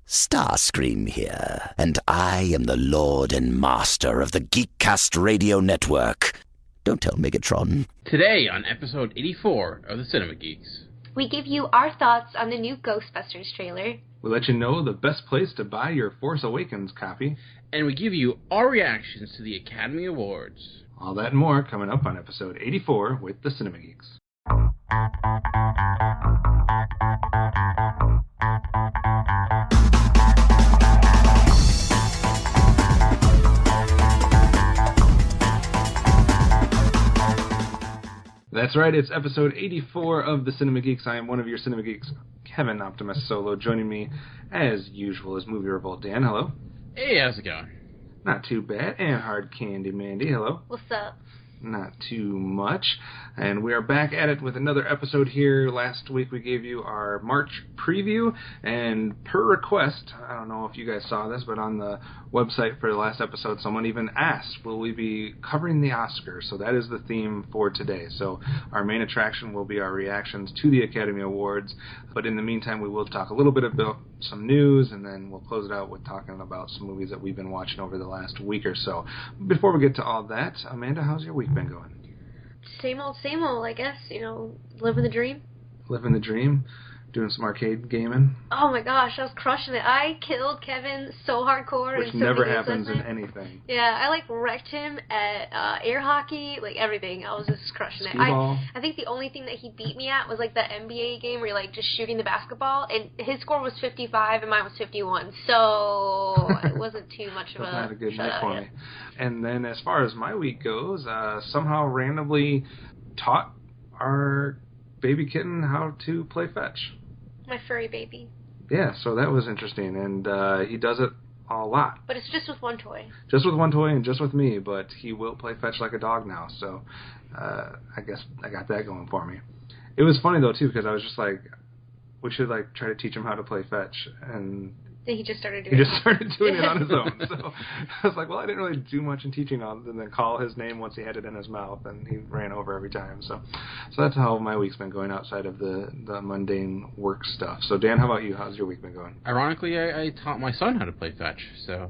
Starscream here, and I am the Lord and Master of the Geekcast Radio Network. Don't tell Megatron. Today on episode 84 of the Cinema Geeks, we give you our thoughts on the new Ghostbusters trailer. We let you know the best place to buy your Force Awakens copy. And we give you our reactions to the Academy Awards. All that and more coming up on episode 84 with the Cinema Geeks. That's right, it's episode 84 of the Cinema Geeks. I am one of your Cinema Geeks, Kevin Optimus Solo. Joining me, as usual, is Movie Revolt Dan. Hello. Hey, how's it going? Not too bad. And Hard Candy Mandy. Hello. What's up? Not too much. And we are back at it with another episode here. Last week we gave you our March preview, and per request, I don't know if you guys saw this, but on the website for the last episode, someone even asked, will we be covering the Oscars? So that is the theme for today. So our main attraction will be our reactions to the Academy Awards, but in the meantime we will talk a little bit about some news, and then we'll close it out with talking about some movies that we've been watching over the last week or so. Before we get to all that, Amanda, how's your week been going? Same old, I guess. You know, living the dream. Living the dream. Doing some arcade gaming. Oh my gosh, I was crushing it. I killed Kevin so hardcore. Which never happens in anything. Yeah, I wrecked him at air hockey, everything. I was just crushing it. Skee-ball. I think the only thing that he beat me at was that NBA game where you're just shooting the basketball, and his score was 55 and mine was 51. So it wasn't too much of not a good night for me. And then as far as my week goes, somehow randomly taught our baby kitten how to play fetch. My furry baby. Yeah, so that was interesting, and he does it a lot. But it's just with one toy. Just with one toy and just with me, but he will play fetch like a dog now, so I guess I got that going for me. It was funny, though, too, because I was just we should, try to teach him how to play fetch, and he just started doing it on his own. So I was like, well, I didn't really do much in teaching other than call his name once he had it in his mouth, and he ran over every time. So that's how my week's been going outside of the mundane work stuff. So, Dan, how about you? How's your week been going? Ironically, I taught my son how to play fetch, so...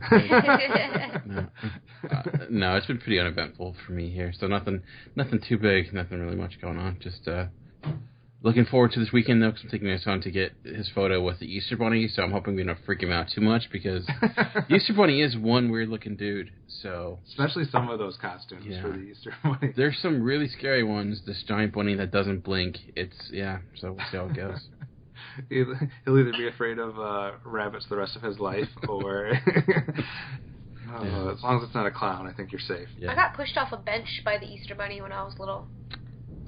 No, it's been pretty uneventful for me here. So nothing too big, nothing really much going on. Just... looking forward to this weekend, though, because I'm taking my son to get his photo with the Easter Bunny, so I'm hoping we don't freak him out too much, because the Easter Bunny is one weird-looking dude, so... Especially some of those costumes for the Easter Bunny. There's some really scary ones. This giant bunny that doesn't blink. So we'll see how it goes. He'll either be afraid of rabbits the rest of his life, or... As long as it's not a clown, I think you're safe. Yeah. I got pushed off a bench by the Easter Bunny when I was little.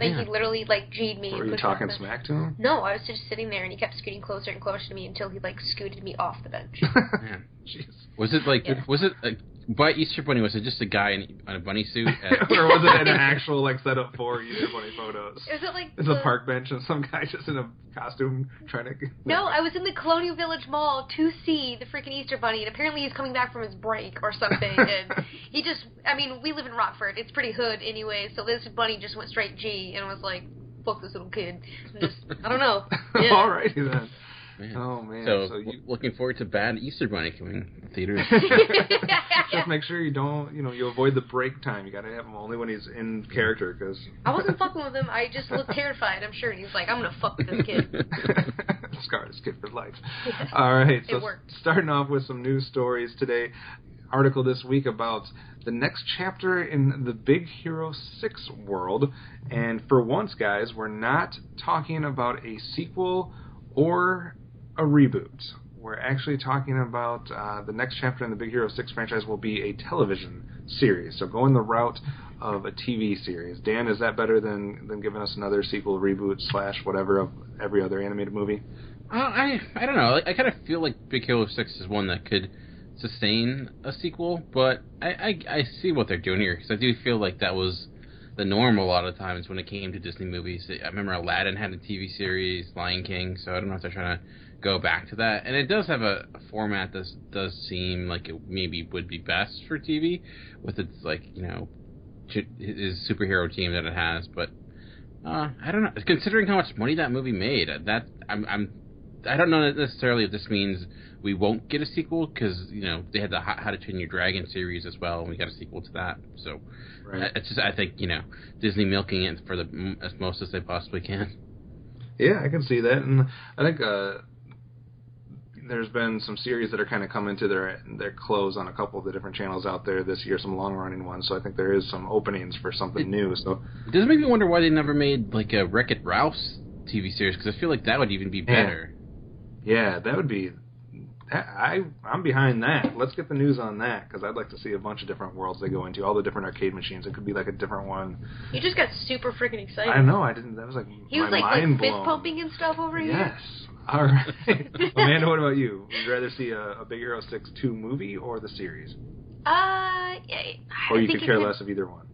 He literally, G'd me. Were you talking smack to him? No, I was just sitting there, and he kept scooting closer and closer to me until he, scooted me off the bench. Man, jeez. Was it, by Easter Bunny, was it just a guy in a bunny suit? Or was it an actual, setup for Easter Bunny photos? Is it, It's a park bench and some guy just in a costume trying to... No, I was in the Colonial Village Mall to see the freaking Easter Bunny, and apparently he's coming back from his break or something, and he just... we live in Rockford. It's pretty hood anyway, so this bunny just went straight G, and was like, fuck this little kid. I don't know. Yeah. Alrighty then. Man. Oh, man. So looking forward to bad Easter Bunny coming to theaters. Just make sure you don't, you avoid the break time. You got to have him only when he's in character, because... I wasn't fucking with him. I just looked terrified, I'm sure. And he's like, I'm going to fuck with this kid. Scar this kid for life. Yeah. All right, so it worked. Starting off with some news stories today. Article this week about the next chapter in the Big Hero 6 world. And for once, guys, we're not talking about a sequel or a reboot. We're actually talking about the next chapter in the Big Hero 6 franchise will be a television series. So going the route of a TV series. Dan, is that better than giving us another sequel, reboot, / whatever of every other animated movie? I don't know. I kind of feel like Big Hero 6 is one that could sustain a sequel, but I see what they're doing here, because I do feel like that was the norm a lot of times when it came to Disney movies. I remember Aladdin had a TV series, Lion King, so I don't know if they're trying to go back to that. And it does have a format that does seem like it maybe would be best for TV, with its, his superhero team that it has, but I don't know. Considering how much money that movie made, I don't know necessarily if this means we won't get a sequel because they had the How to Train Your Dragon series as well, and we got a sequel to that. So it's just, I think Disney milking it for as most as they possibly can. Yeah, I can see that, and I think there's been some series that are kind of coming to their close on a couple of the different channels out there this year, some long-running ones, so I think there is some openings for something new. So it does make me wonder why they never made like a Wreck-It Ralph's TV series, because I feel like that would even be better. Yeah, that would be... I'm behind that. Let's get the news on that, because I'd like to see a bunch of different worlds they go into, all the different arcade machines. It could be like a different one. You just got super freaking excited. I know, I didn't. That was like he was my like mind fist blown. pumping and stuff over here. Yes. All right. Amanda, what about you? Would you rather see a Big Hero 6 2 movie or the series? Or you could care less of either one?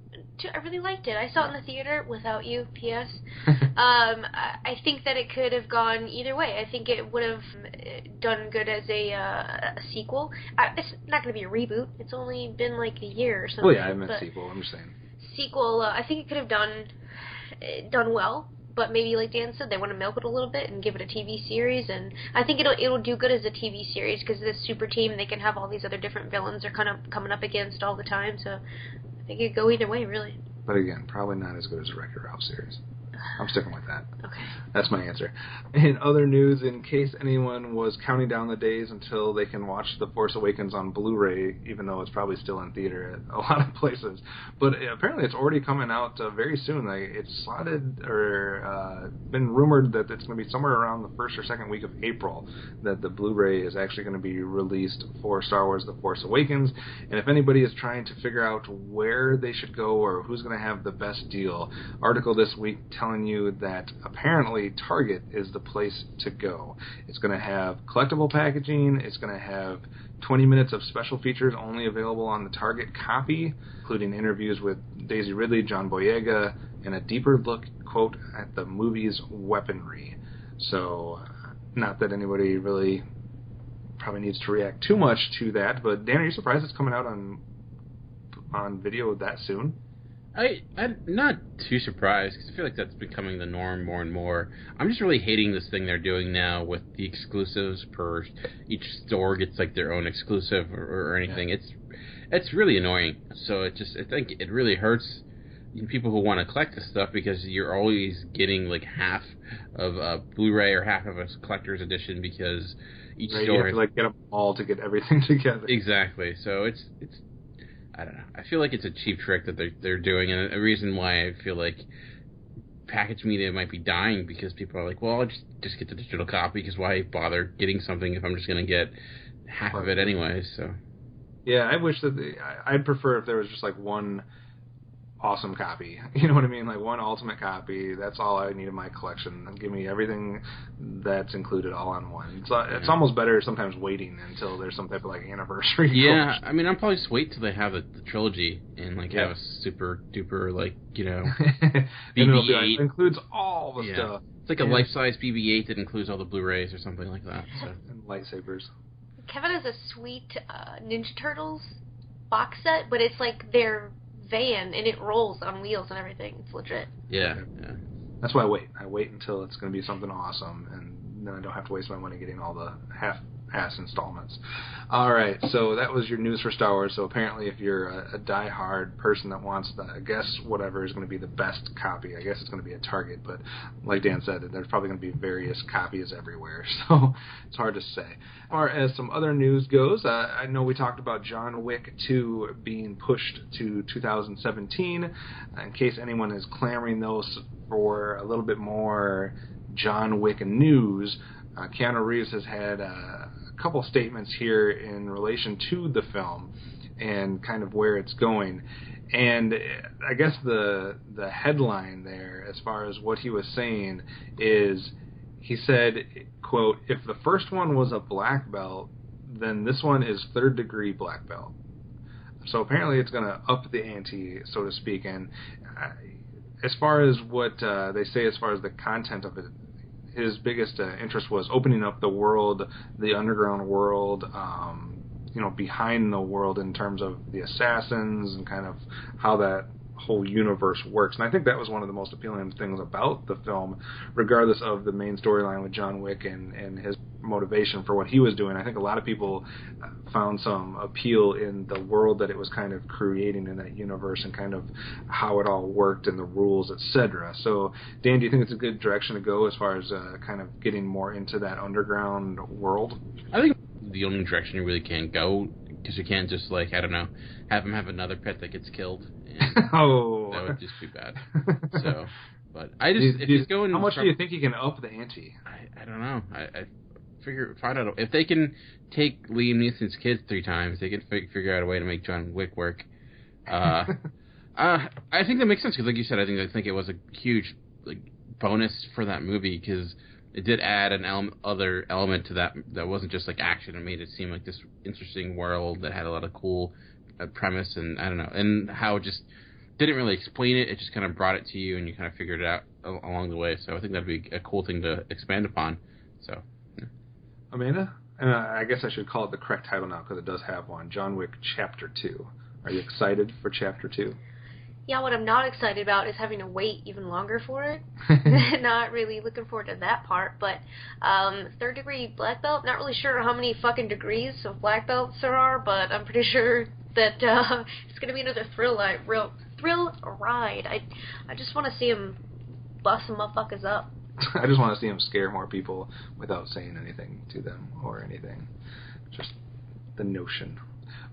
I really liked it. I saw it in the theater without you, P.S. I think that it could have gone either way. I think it would have done good as a sequel. It's not going to be a reboot. It's only been like a year or something. Well, yeah, I meant sequel. I'm just saying. Sequel, I think it could have done well. But maybe, like Dan said, they want to milk it a little bit and give it a TV series. And I think it'll do good as a TV series because this super team, they can have all these other different villains they're kind of coming up against all the time. So I think it could go either way, really. But again, probably not as good as the Wreck-It Ralph series. I'm sticking with that. Okay. That's my answer. In other news, in case anyone was counting down the days until they can watch The Force Awakens on Blu-ray, even though it's probably still in theater at a lot of places. But apparently it's already coming out very soon. It's slotted or been rumored that it's going to be somewhere around the first or second week of April that the Blu-ray is actually going to be released for Star Wars The Force Awakens. And if anybody is trying to figure out where they should go or who's going to have the best deal, article this week telling you that apparently Target is the place to go. It's going to have collectible packaging. It's going to have 20 minutes of special features only available on the Target copy, including interviews with Daisy Ridley, John Boyega, and a deeper look, quote, at the movie's weaponry. So, not that anybody really probably needs to react too much to that, but Dan, are you surprised it's coming out on video that soon? I'm not too surprised, because I feel like that's becoming the norm more and more. I'm just really hating this thing they're doing now with the exclusives per each store gets like their own exclusive or anything. Yeah. It's really annoying. So I think it really hurts people who want to collect this stuff, because you're always getting like half of a Blu-ray or half of a collector's edition, because each store you have to like get them all to get everything together. Exactly. So it's I don't know. I feel like it's a cheap trick that they're doing, and a reason why I feel like packaged media might be dying, because people are like, well, I'll just get the digital copy, because why bother getting something if I'm just going to get half of it anyway? So yeah, I wish that I'd prefer if there was just like one awesome copy. You know what I mean? Like one ultimate copy. That's all I need in my collection. And give me everything that's included all on one. It's almost better sometimes waiting until there's some type of like anniversary. Yeah, I mean, I'll probably just wait till they have the trilogy and like have a super duper like BB-8. It includes all the stuff. It's like a life-size BB-8 that includes all the Blu-rays or something like that. So. And lightsabers. Kevin has a sweet Ninja Turtles box set, but it's like their van, and it rolls on wheels and everything. It's legit. Yeah. That's why I wait. I wait until it's going to be something awesome, and then I don't have to waste my money getting all the half-ass installments. All right, so that was your news for Star Wars. So apparently if you're a die-hard person that wants I guess whatever is going to be the best copy, I guess it's going to be a Target, but like Dan said, there's probably going to be various copies everywhere, so it's hard to say. As far as some other news goes, I know we talked about John Wick 2 being pushed to 2017. In case anyone is clamoring those for a little bit more John Wick news, Keanu Reeves has had a couple statements here in relation to the film and kind of where it's going. And I guess the headline there, as far as what he was saying, is he said, quote, "If the first one was a black belt, then this one is third-degree black belt." So apparently it's going to up the ante, so to speak. And as far as what they say as far as the content of it, his biggest interest was opening up the world, the underground world, behind the world in terms of the assassins and kind of how that whole universe works. And I think that was one of the most appealing things about the film, regardless of the main storyline with John Wick and his motivation for what he was doing. I think a lot of people found some appeal in the world that it was kind of creating in that universe and kind of how it all worked and the rules, etc. So, Dan, do you think it's a good direction to go as far as kind of getting more into that underground world? I think the only direction you really can go, because you can't just, like, I don't know, have him have another pet that gets killed. Oh. That would just be bad. So, but I just, if he's going... How much do you think he can up the ante? I don't know. I find out if they can take Liam Neeson's kids 3 times, they can figure out a way to make John Wick work. I think that makes sense because, like you said, I think it was a huge bonus for that movie because it did add an other element to that wasn't just like action. It made it seem like this interesting world that had a lot of cool premise and I don't know, and how it just didn't really explain it. It just kind of brought it to you and you kind of figured it out along the way. So I think that'd be a cool thing to expand upon. So. Amanda? I guess I should call it the correct title now because it does have one. John Wick Chapter 2. Are you excited for Chapter 2? Yeah, what I'm not excited about is having to wait even longer for it. Not really looking forward to that part, but 3rd degree black belt, not really sure how many fucking degrees of black belts there are, but I'm pretty sure that it's going to be another thrill ride. I just want to see him bust some motherfuckers up. I just want to see him scare more people without saying anything to them or anything. Just the notion.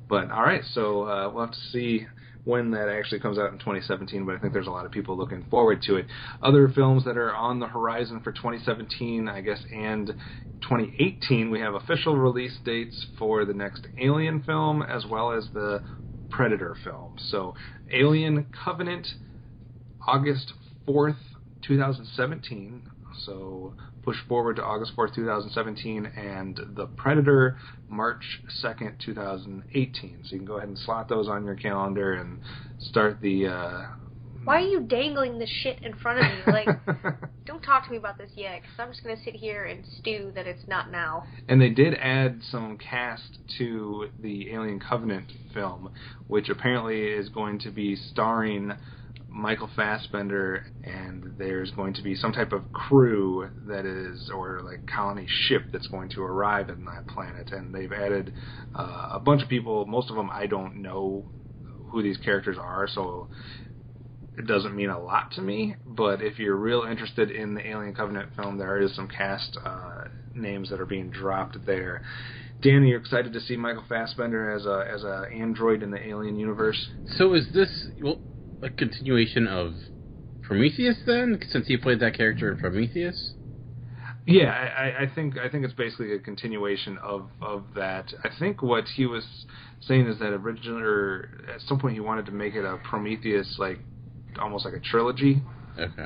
But, all right, so we'll have to see when that actually comes out in 2017, but I think there's a lot of people looking forward to it. Other films that are on the horizon for 2017, I guess, and 2018, we have official release dates for the next Alien film as well as the Predator film. So, Alien Covenant, August 4th, 2017, so push forward to August 4th, 2017, and The Predator, March 2nd, 2018. So you can go ahead and slot those on your calendar and start the... Why are you dangling this shit in front of me? Like, don't talk to me about this yet, because I'm just going to sit here and stew that it's not now. And they did add some cast to the Alien Covenant film, which apparently is going to be starring Michael Fassbender, and there's going to be some type of crew that is, or like colony ship that's going to arrive in that planet, and they've added a bunch of people. Most of them I don't know who these characters are, so it doesn't mean a lot to me, but if you're real interested in the Alien Covenant film, there is some cast names that are being dropped there. Dan, you're excited to see Michael Fassbender as a android in the Alien universe? So is this... Well, a continuation of Prometheus then, since he played that character in Prometheus? Yeah, I think it's basically a continuation of that. I think what he was saying is that originally, or at some point, he wanted to make it a Prometheus, like almost like a trilogy. Okay.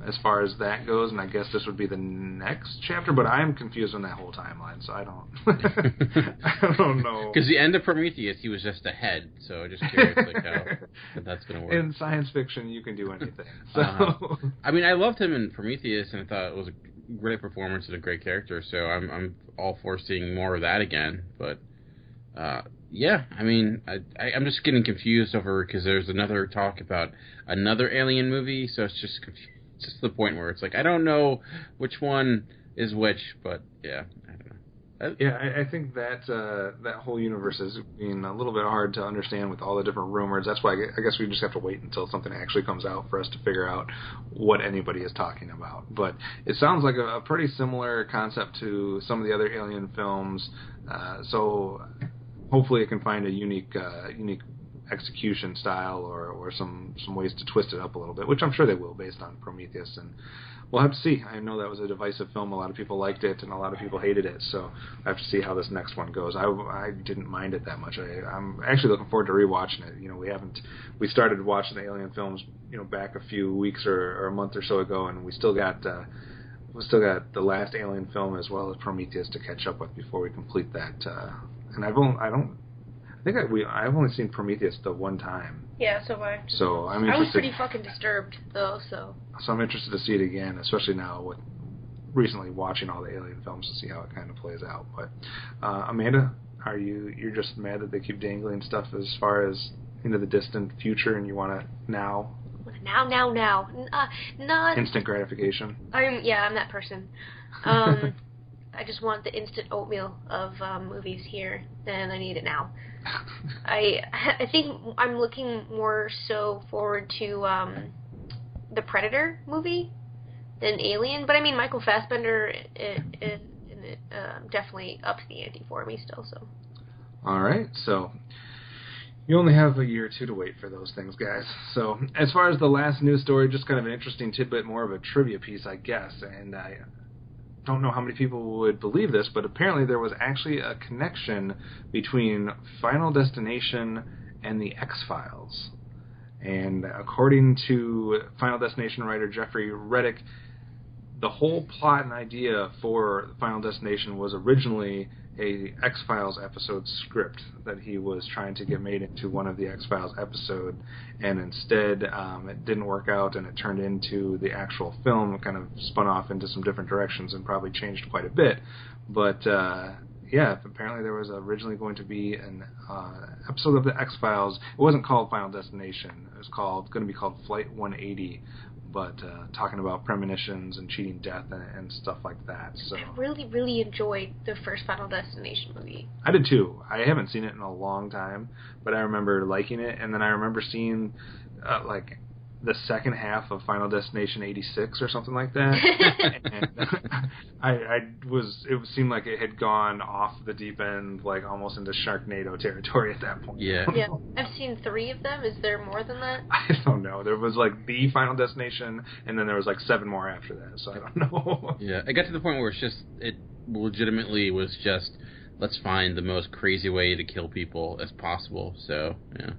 As far as that goes, and I guess this would be the next chapter, but I'm confused on that whole timeline, so I don't know. Because the end of Prometheus, he was just a head, so I'm just curious like how that's going to work. In science fiction, you can do anything. So. I mean, I loved him in Prometheus, and I thought it was a great performance and a great character, so I'm all for seeing more of that again, but... yeah, I mean, I'm just getting confused over because there's another talk about another Alien movie, so it's just the point where it's like I don't know which one is which, but yeah, I don't know. Yeah, I think that that whole universe is being a little bit hard to understand with all the different rumors. That's why I guess we just have to wait until something actually comes out for us to figure out what anybody is talking about. But it sounds like a pretty similar concept to some of the other Alien films, so... Hopefully it can find a unique execution style or some ways to twist it up a little bit, which I'm sure they will based on Prometheus. And we'll have to see. I know that was a divisive film. A lot of people liked it and a lot of people hated it. So I have to see how this next one goes. I didn't mind it that much. I'm actually looking forward to rewatching it. You know, we started watching the Alien films, you know, back a few weeks or a month or so ago, and we still got the last Alien film as well as Prometheus to catch up with before we complete that. And I've only seen Prometheus the one time. Yeah, so have I. So I'm interested. I was pretty fucking disturbed though, so. So I'm interested to see it again, especially now with recently watching all the Alien films to see how it kind of plays out. But Amanda, you're just mad that they keep dangling stuff as far as into the distant future and you want to now? Now. Not instant gratification. I'm that person. I just want the instant oatmeal of movies here, and I need it now. I think I'm looking more so forward to the Predator movie than Alien, but I mean Michael Fassbender it definitely ups the ante for me still. So. All right, so you only have a year or two to wait for those things, guys. So as far as the last news story, just kind of an interesting tidbit, more of a trivia piece, I guess, and I don't know how many people would believe this, but apparently there was actually a connection between Final Destination and the X-Files. And according to Final Destination writer Jeffrey Reddick, the whole plot and idea for Final Destination was originally a X-Files episode script that he was trying to get made into one of the X-Files episode, and instead it didn't work out and it turned into the actual film. It kind of spun off into some different directions and probably changed quite a bit. But yeah, apparently there was originally going to be an episode of the X-Files. It wasn't called Final Destination. It was going to be called Flight 180, but talking about premonitions and cheating death and stuff like that. So I really, really enjoyed the first Final Destination movie. I did too. I haven't seen it in a long time, but I remember liking it, and then I remember seeing like the second half of Final Destination 86 or something like that. And it seemed like it had gone off the deep end, like almost into Sharknado territory at that point. Yeah. Yeah. I've seen 3 of them. Is there more than that? I don't know. There was like the Final Destination, and then there was like 7 more after that, so I don't know. Yeah, it got to the point where it legitimately was just, let's find the most crazy way to kill people as possible, so, yeah.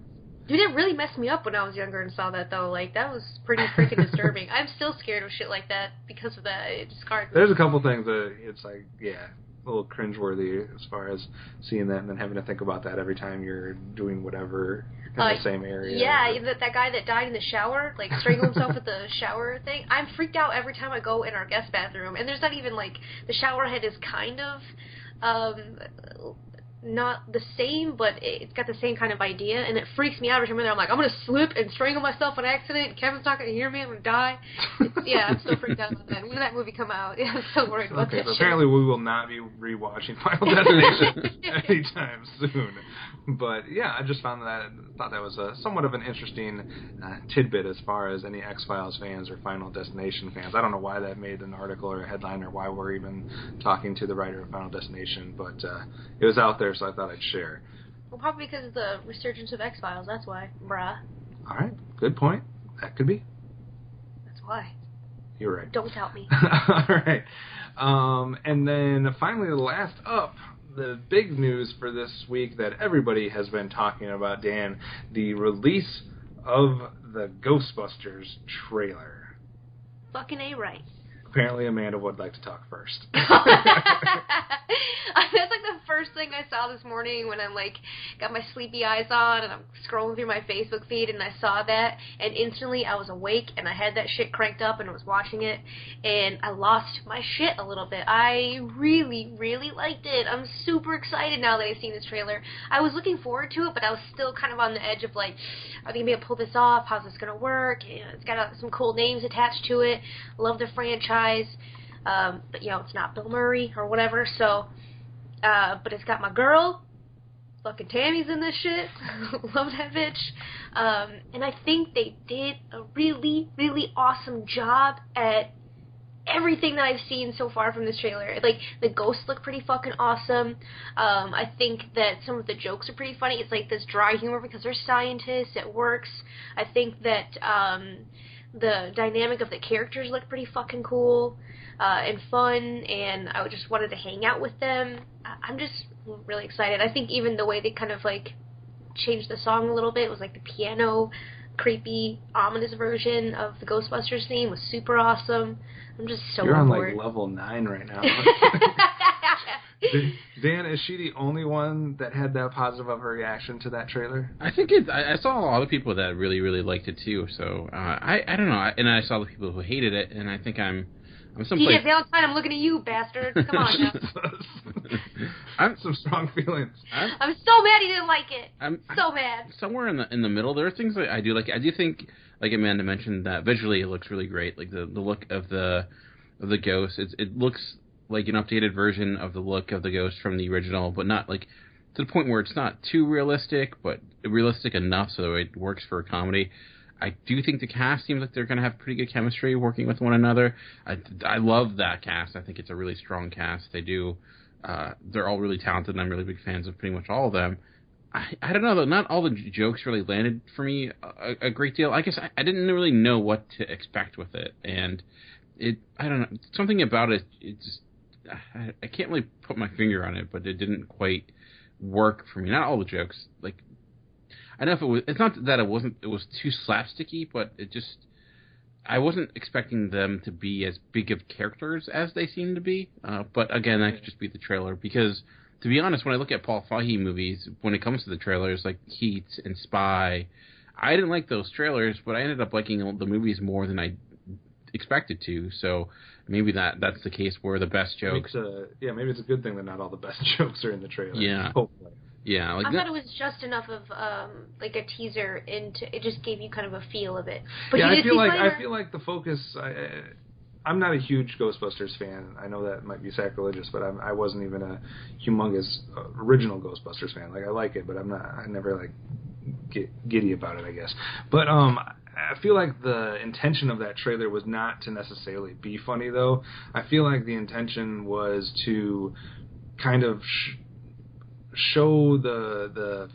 Dude, it really messed me up when I was younger and saw that, though. Like, that was pretty freaking disturbing. I'm still scared of shit like that because of that. It scarred me. There's a couple things that it's like, yeah, a little cringeworthy as far as seeing that and then having to think about that every time you're doing whatever in the same area. Yeah, that guy that died in the shower, like, strangled himself with the shower thing. I'm freaked out every time I go in our guest bathroom. And there's not even, like, the shower head is kind of not the same, but it's got the same kind of idea, and it freaks me out every time I'm like, I'm going to slip and strangle myself on accident, and Kevin's not going to hear me, I'm going to die. Yeah, I'm so freaked out about that. When did that movie come out? Yeah, I'm so worried about that shit. Apparently we will not be rewatching Final Destination anytime soon. But yeah, I just thought that was somewhat of an interesting tidbit as far as any X-Files fans or Final Destination fans. I don't know why that made an article or a headline or why we're even talking to the writer of Final Destination, but it was out there, so I thought I'd share. Well, probably because of the resurgence of X-Files, that's why. Bruh. All right, good point. That could be. That's why. You're right. Don't doubt me. All right. And then finally, the last up, the big news for this week that everybody has been talking about, Dan, the release of the Ghostbusters trailer. Fucking A right. Apparently Amanda would like to talk first. That's like the first thing I saw this morning when I'm like got my sleepy eyes on and I'm scrolling through my Facebook feed and I saw that and instantly I was awake and I had that shit cranked up and I was watching it and I lost my shit a little bit. I really, really liked it. I'm super excited now that I've seen this trailer. I was looking forward to it, but I was still kind of on the edge of like, are they going to be able to pull this off? How's this going to work? You know, it's got some cool names attached to it. Love the franchise. But you know, it's not Bill Murray or whatever, so but it's got my girl, fucking Tammy's in this shit. Love that bitch. And I think they did a really, really awesome job at everything that I've seen so far from this trailer. Like, the ghosts look pretty fucking awesome. I think that some of the jokes are pretty funny. It's like this dry humor because they're scientists. It works. I think that the dynamic of the characters look pretty fucking cool and fun, and I just wanted to hang out with them. I'm just really excited. I think even the way they kind of like changed the song a little bit was like the piano, creepy, ominous version of the Ghostbusters theme was super awesome. I'm just so You're on bored. like level 9 right now. Dan, is she the only one that had that positive of a reaction to that trailer? I think I saw a lot of people that really, really liked it too. So I don't know. And I saw the people who hated it, and I think I'm DJ Valentine, I'm looking at you, bastard. Come on now. I'm some strong feelings. I'm so mad he didn't like it. I'm so mad. Somewhere in the middle, there are things that I do like. I do think, like Amanda mentioned, that visually it looks really great. Like the look of the ghost, it looks like an updated version of the look of the ghost from the original, but not like to the point where it's not too realistic, but realistic enough so it works for a comedy. I do think the cast seems like they're going to have pretty good chemistry working with one another. I love that cast. I think it's a really strong cast. They do. They're all really talented, and I'm really big fans of pretty much all of them. I don't know, though. Not all the jokes really landed for me a great deal. I guess I didn't really know what to expect with it. And I don't know. Something about it, I can't really put my finger on it, but it didn't quite work for me. Not all the jokes. Like, I don't know if it's not that it was too slapsticky, but I wasn't expecting them to be as big of characters as they seem to be. But again, that could just be the trailer, because to be honest, when I look at Paul Feig movies, when it comes to the trailers, like Heat and Spy, I didn't like those trailers, but I ended up liking the movies more than I expected to. So maybe that's the case where the best jokes... maybe it's a good thing that not all the best jokes are in the trailer. Yeah. Hopefully. Yeah, I thought it was just enough of like a teaser it just gave you kind of a feel of it. But I feel like the focus. I'm not a huge Ghostbusters fan. I know that might be sacrilegious, but I wasn't even a humongous original Ghostbusters fan. Like, I like it, but I never like get giddy about it, I guess. But I feel like the intention of that trailer was not to necessarily be funny, though. I feel like the intention was to kind of show the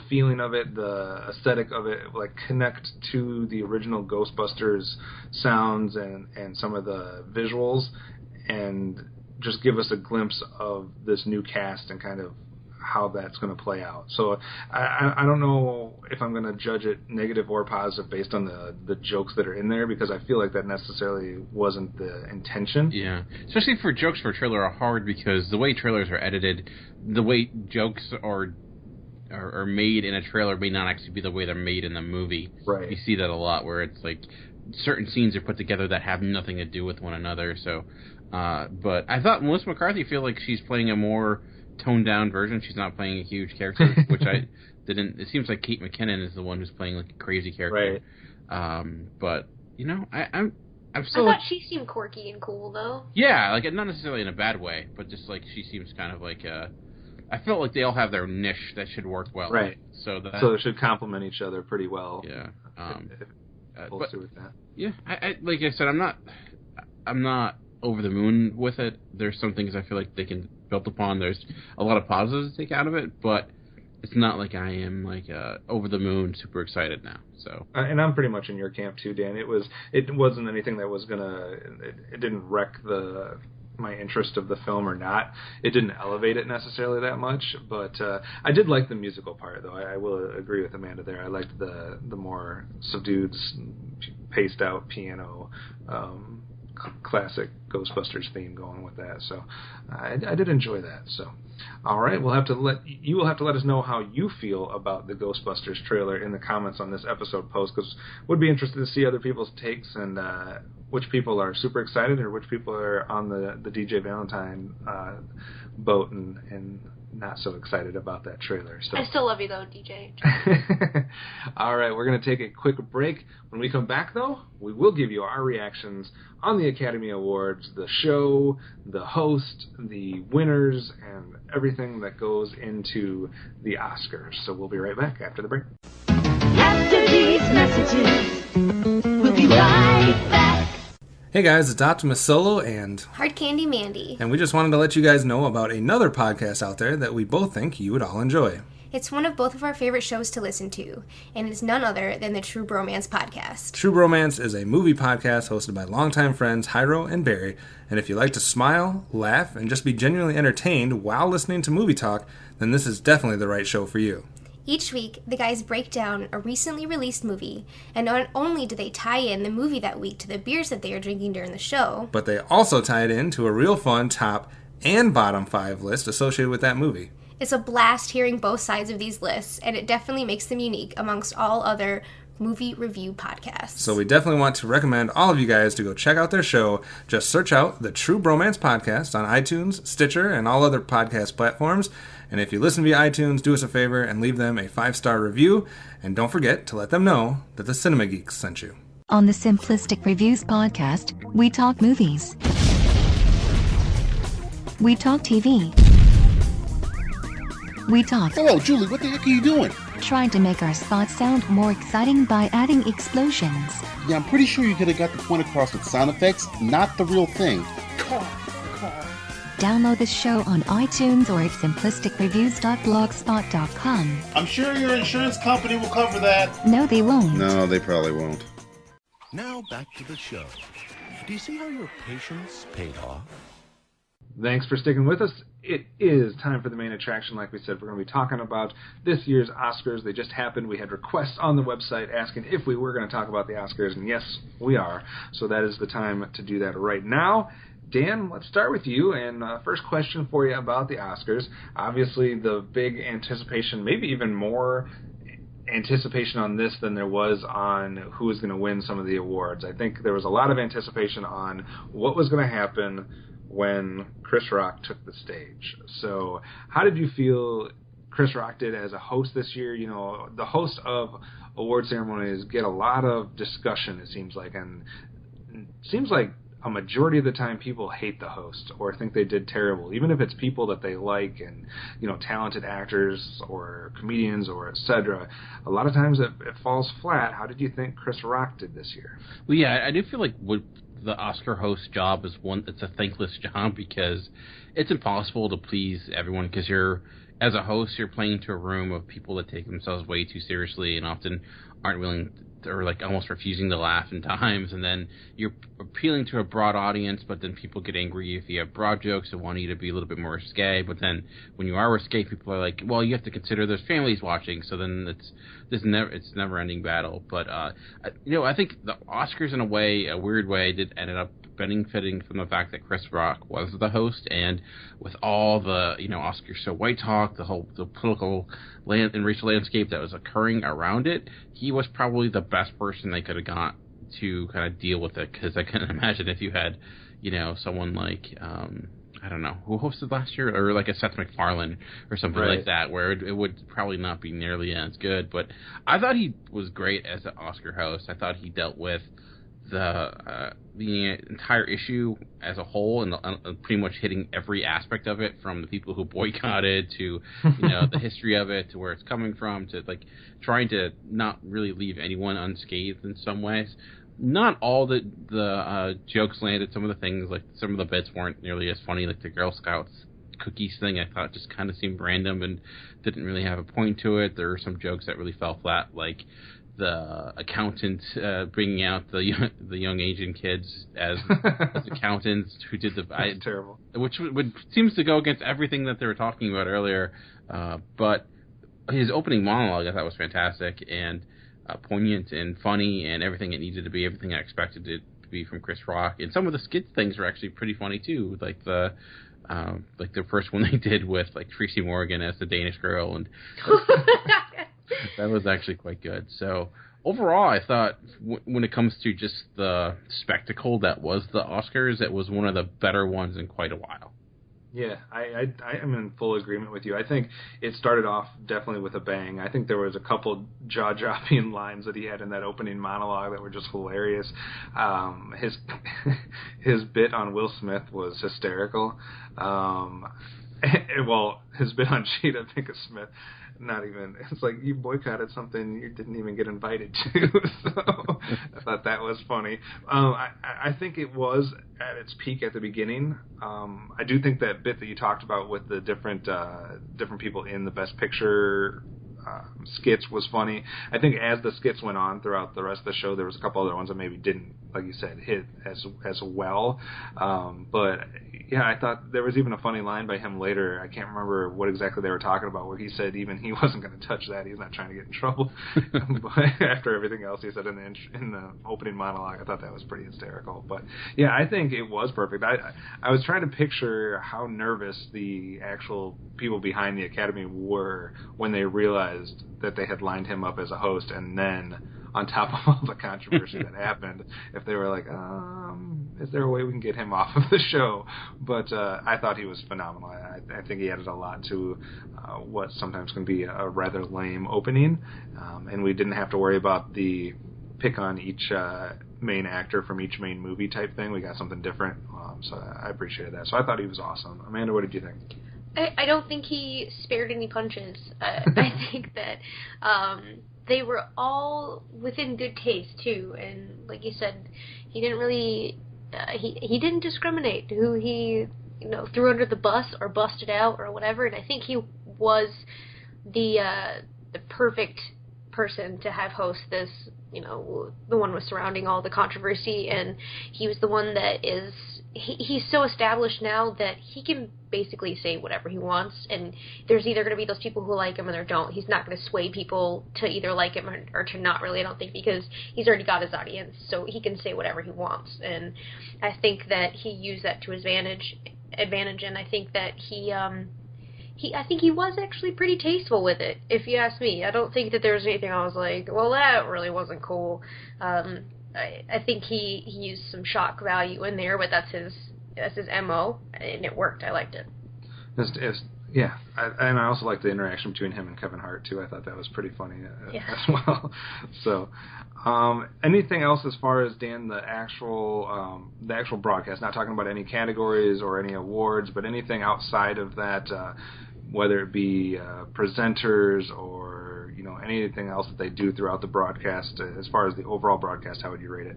feeling of it, the aesthetic of it, like connect to the original Ghostbusters sounds and some of the visuals, and just give us a glimpse of this new cast and kind of how that's going to play out. So I don't know if I'm going to judge it negative or positive based on the jokes that are in there, because I feel like that necessarily wasn't the intention. Yeah, especially for jokes for a trailer are hard, because the way trailers are edited, the way jokes are made in a trailer may not actually be the way they're made in the movie. Right. You see that a lot, where it's like certain scenes are put together that have nothing to do with one another. So, but I thought Melissa McCarthy feel like she's playing a more toned down version. She's not playing a huge character, which I didn't. It seems like Kate McKinnon is the one who's playing like a crazy character. Right. But you know, I'm still. I thought she seemed quirky and cool though. Yeah, like not necessarily in a bad way, but just like she seems kind of like I felt like they all have their niche that should work well. Right. So they should complement each other pretty well. Yeah. We'll see with that. Yeah. I like I said, I'm not over the moon with it. There's some things I feel like they can build upon. There's a lot of positives to take out of it, but it's not like I am like over the moon, super excited now. So, and I'm pretty much in your camp too, Dan. It wasn't anything that was gonna. It didn't wreck my interest of the film or not. It didn't elevate it necessarily that much, but I did like the musical part, though. I will agree with Amanda there. I liked the more subdued, paced out piano. Classic Ghostbusters theme going with that, so I did enjoy that. So, all right, you will have to let us know how you feel about the Ghostbusters trailer in the comments on this episode post, because would be interested to see other people's takes and which people are super excited or which people are on the DJ Valentine boat and not so excited about that trailer. So. I still love you though, DJ. All right, we're going to take a quick break. When we come back, though, we will give you our reactions on the Academy Awards, the show, the host, the winners, and everything that goes into the Oscars. So we'll be right back after the break. After these messages, we'll be right back. Hey guys, it's Optimus Solo and Hard Candy Mandy. And we just wanted to let you guys know about another podcast out there that we both think you would all enjoy. It's one of both of our favorite shows to listen to, and it's none other than the True Bromance Podcast. True Bromance is a movie podcast hosted by longtime friends Hyro and Barry, and if you like to smile, laugh, and just be genuinely entertained while listening to movie talk, then this is definitely the right show for you. Each week, the guys break down a recently released movie, and not only do they tie in the movie that week to the beers that they are drinking during the show, but they also tie it in to a real fun top and bottom 5 list associated with that movie. It's a blast hearing both sides of these lists, and it definitely makes them unique amongst all other movie review podcast. So we definitely want to recommend all of you guys to go check out their show. Just search out the True Bromance Podcast on iTunes, Stitcher, and all other podcast platforms. And if you listen via iTunes, do us a favor and leave them a 5-star review. And don't forget to let them know that the Cinema Geeks sent you. On the Simplistic Reviews podcast, we talk movies. We talk TV. We talk. Hello, Julie, what the heck are you doing? Trying to make our spots sound more exciting by adding explosions. Yeah, I'm pretty sure you could have got the point across with sound effects, not the real thing. Car. Download the show on iTunes or at simplisticreviews.blogspot.com. I'm sure your insurance company will cover that. No, they won't. No, they probably won't. Now back to the show. Do you see how your patience paid off? Thanks for sticking with us. It is time for the main attraction. Like we said, we're going to be talking about this year's Oscars. They just happened. We had requests on the website asking if we were going to talk about the Oscars, and yes, we are. So that is the time to do that right now. Dan, let's start with you. And first question for you about the Oscars. Obviously, the big anticipation, maybe even more anticipation on this than there was on who was going to win some of the awards. I think there was a lot of anticipation on what was going to happen when Chris Rock took the stage. So how did you feel Chris Rock did as a host this year? You know, the host of award ceremonies get a lot of discussion, it seems like, and it seems like a majority of the time people hate the host or think they did terrible, even if it's people that they like and, you know, talented actors or comedians or etc. A lot of times it falls flat. How did you think Chris Rock did this year? Well, yeah, I do feel like the Oscar host job is it's a thankless job because it's impossible to please everyone because as a host, you're playing to a room of people that take themselves way too seriously and often aren't willing or like almost refusing to laugh in times, and then you're appealing to a broad audience, but then people get angry if you have broad jokes and want you to be a little bit more risque, but then when you are risque, people are like, well, you have to consider there's families watching, so then it's never-ending battle. But I think the Oscars, in a weird way, ended up benefiting from the fact that Chris Rock was the host, and with all the Oscars so white talk, the political and racial landscape that was occurring around it, he was probably the best person they could have got to kind of deal with it. Because I can imagine if you had someone like I don't know who hosted last year, or like a Seth MacFarlane or something like that, where it would probably not be nearly as good. But I thought he was great as an Oscar host. I thought he dealt with the entire issue as a whole, and pretty much hitting every aspect of it, from the people who boycotted to the history of it, to where it's coming from, to like trying to not really leave anyone unscathed in some ways. Not all the jokes landed. Some of the things, like some of the bits, weren't nearly as funny. Like the Girl Scouts cookies thing, I thought just kind of seemed random and didn't really have a point to it. There were some jokes that really fell flat, like the accountant bringing out the young Asian kids as accountants who did That's terrible. Which seems to go against everything that they were talking about earlier. But his opening monologue I thought was fantastic and poignant and funny and everything it needed to be, everything I expected it to be from Chris Rock. And some of the skit things were actually pretty funny too, like the first one they did with like Tracy Morgan as the Danish girl, and that was actually quite good. So overall, I thought when it comes to just the spectacle that was the Oscars, it was one of the better ones in quite a while. Yeah, I am in full agreement with you. I think it started off definitely with a bang. I think there was a couple jaw-dropping lines that he had in that opening monologue that were just hilarious. His bit on Will Smith was hysterical. Well, his bit on Jada Pinkett Smith, not even. It's like you boycotted something you didn't even get invited to. So I thought that was funny. I think it was at its peak at the beginning. I do think that bit that you talked about with the different people in the Best Picture skits was funny. I think as the skits went on throughout the rest of the show, there was a couple other ones that maybe didn't, like you said, hit as well. But yeah, I thought there was even a funny line by him later. I can't remember what exactly they were talking about, where he said even he wasn't going to touch that. He's not trying to get in trouble. But after everything else he said in the opening monologue, I thought that was pretty hysterical. But yeah, I think it was perfect. I was trying to picture how nervous the actual people behind the Academy were when they realized that they had lined him up as a host, and then on top of all the controversy that happened, if they were like, is there a way we can get him off of the show? But I thought he was phenomenal. I think he added a lot to what sometimes can be a rather lame opening, and we didn't have to worry about the pick on each main actor from each main movie type thing. We got something different, so I appreciated that. So I thought he was awesome. Amanda, what did you think? I don't think he spared any punches. I think that they were all within good taste too, and like you said, he didn't really he didn't discriminate who he threw under the bus or busted out or whatever. And I think he was the perfect person to have host this, the one was surrounding all the controversy, and he was the one that is, he's so established now that he can basically say whatever he wants, and there's either going to be those people who like him and there don't. He's not going to sway people to either like him or to not really, I don't think, because he's already got his audience, so he can say whatever he wants, and I think that he used that to his advantage, and I think that I think he was actually pretty tasteful with it, if you ask me. I don't think that there was anything I was like, well, that really wasn't cool. I think he used some shock value in there, but that's his MO, and it worked. I liked it. Yeah, and I also liked the interaction between him and Kevin Hart too. I thought that was pretty funny as well. So, anything else as far as, Dan, the actual broadcast? Not talking about any categories or any awards, but anything outside of that, whether it be presenters or anything else that they do throughout the broadcast. As far as the overall broadcast, how would you rate it?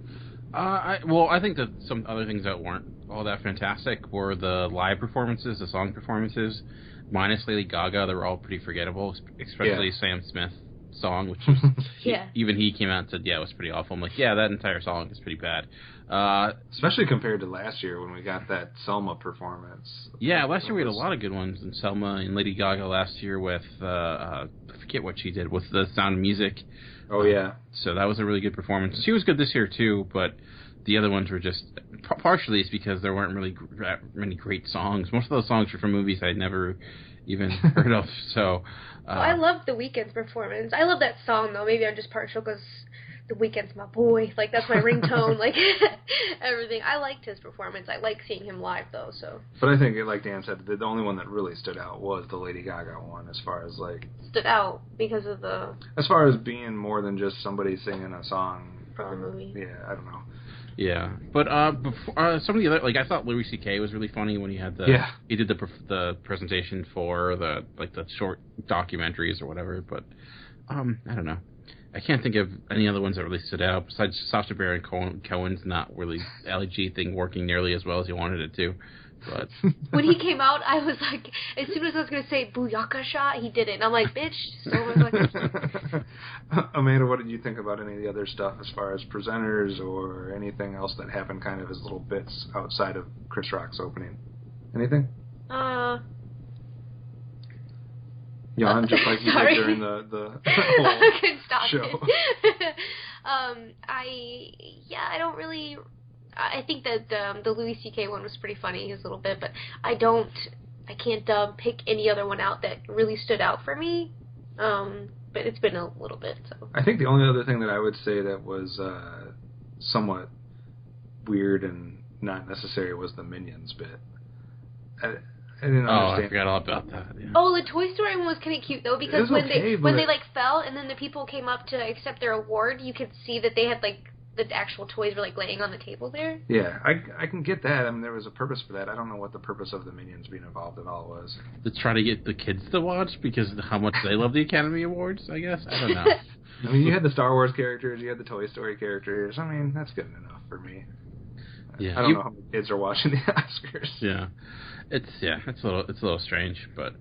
I think that some other things that weren't all that fantastic were the live performances, the song performances, minus Lady Gaga. They were all pretty forgettable, especially Sam Smith's song, which was, even he came out and said, it was pretty awful. I'm like, that entire song is pretty bad. Especially compared to last year when we got that Selma performance. Yeah, last year we had a lot of good ones in Selma and Lady Gaga last year with, I forget what she did, with the Sound of Music. Oh, yeah. So that was a really good performance. She was good this year, too, but the other ones were just, partially it's because there weren't really many great songs. Most of those songs were from movies I'd never even heard of, so... I loved The Weeknd's performance. I love that song, though. Maybe I'm just partial because The Weeknd's my boy. Like, that's my ringtone, like, everything. I liked his performance. I like seeing him live, though, so... But I think, like Dan said, the only one that really stood out was the Lady Gaga one, as far as, like... Stood out because of the... As far as being more than just somebody singing a song... From a movie. Yeah, I don't know. Yeah, but before, some of the other, like, I thought Louis C.K. was really funny when he had he did the presentation for the short documentaries or whatever. But I don't know, I can't think of any other ones that really stood out besides Sacha Baron Cohen's not really LG thing working nearly as well as he wanted it to. But when he came out, I was like, as soon as I was going to say Booyaka shot, he did it. And I'm like, bitch. So I was like, Amanda, what did you think about any of the other stuff as far as presenters or anything else that happened kind of as little bits outside of Chris Rock's opening? Anything? Yawn, just like you did during the whole show. I don't really... I think that the Louis C.K. one was pretty funny, his little bit, but I can't pick any other one out that really stood out for me. But it's been a little bit. So I think the only other thing that I would say that was somewhat weird and not necessary was the Minions bit. I didn't understand. I forgot all about that. Yeah. Oh, the Toy Story one was kind of cute though, because when they like fell and then the people came up to accept their award, you could see that they had like the actual toys were like laying on the table there. Yeah, I can get that. I mean, there was a purpose for that. I don't know what the purpose of the Minions being involved at all was. To try to get the kids to watch because of how much they love the Academy Awards, I guess. I don't know. I mean, you had the Star Wars characters, you had the Toy Story characters. I mean, that's good enough for me. Yeah, I don't know how many kids are watching the Oscars. Yeah, it's a little strange, but.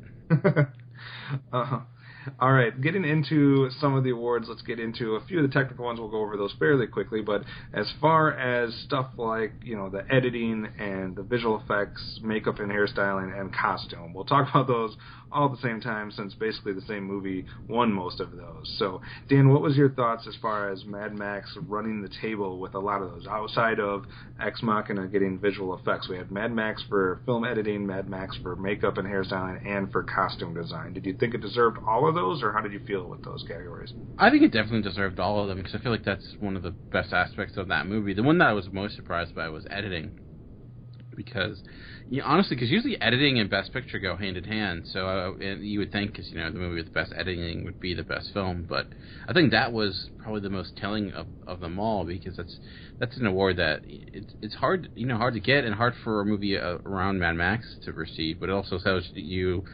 All right, getting into some of the awards, let's get into a few of the technical ones. We'll go over those fairly quickly, but as far as stuff like, the editing and the visual effects, makeup and hairstyling, and costume, we'll talk about those all at the same time since basically the same movie won most of those. So, Dan, what was your thoughts as far as Mad Max running the table with a lot of those? Outside of Ex Machina getting visual effects, we had Mad Max for film editing, Mad Max for makeup and hairstyling, and for costume design. Did you think it deserved all of of those, or how did you feel with those categories? I think it definitely deserved all of them, because I feel like that's one of the best aspects of that movie. The one that I was most surprised by was editing. Because, honestly, because usually editing and Best Picture go hand in hand, so and you would think, because, the movie with the best editing would be the best film, but I think that was probably the most telling of them all, because that's an award that it's hard, hard to get, and hard for a movie around Mad Max to receive, but it also tells you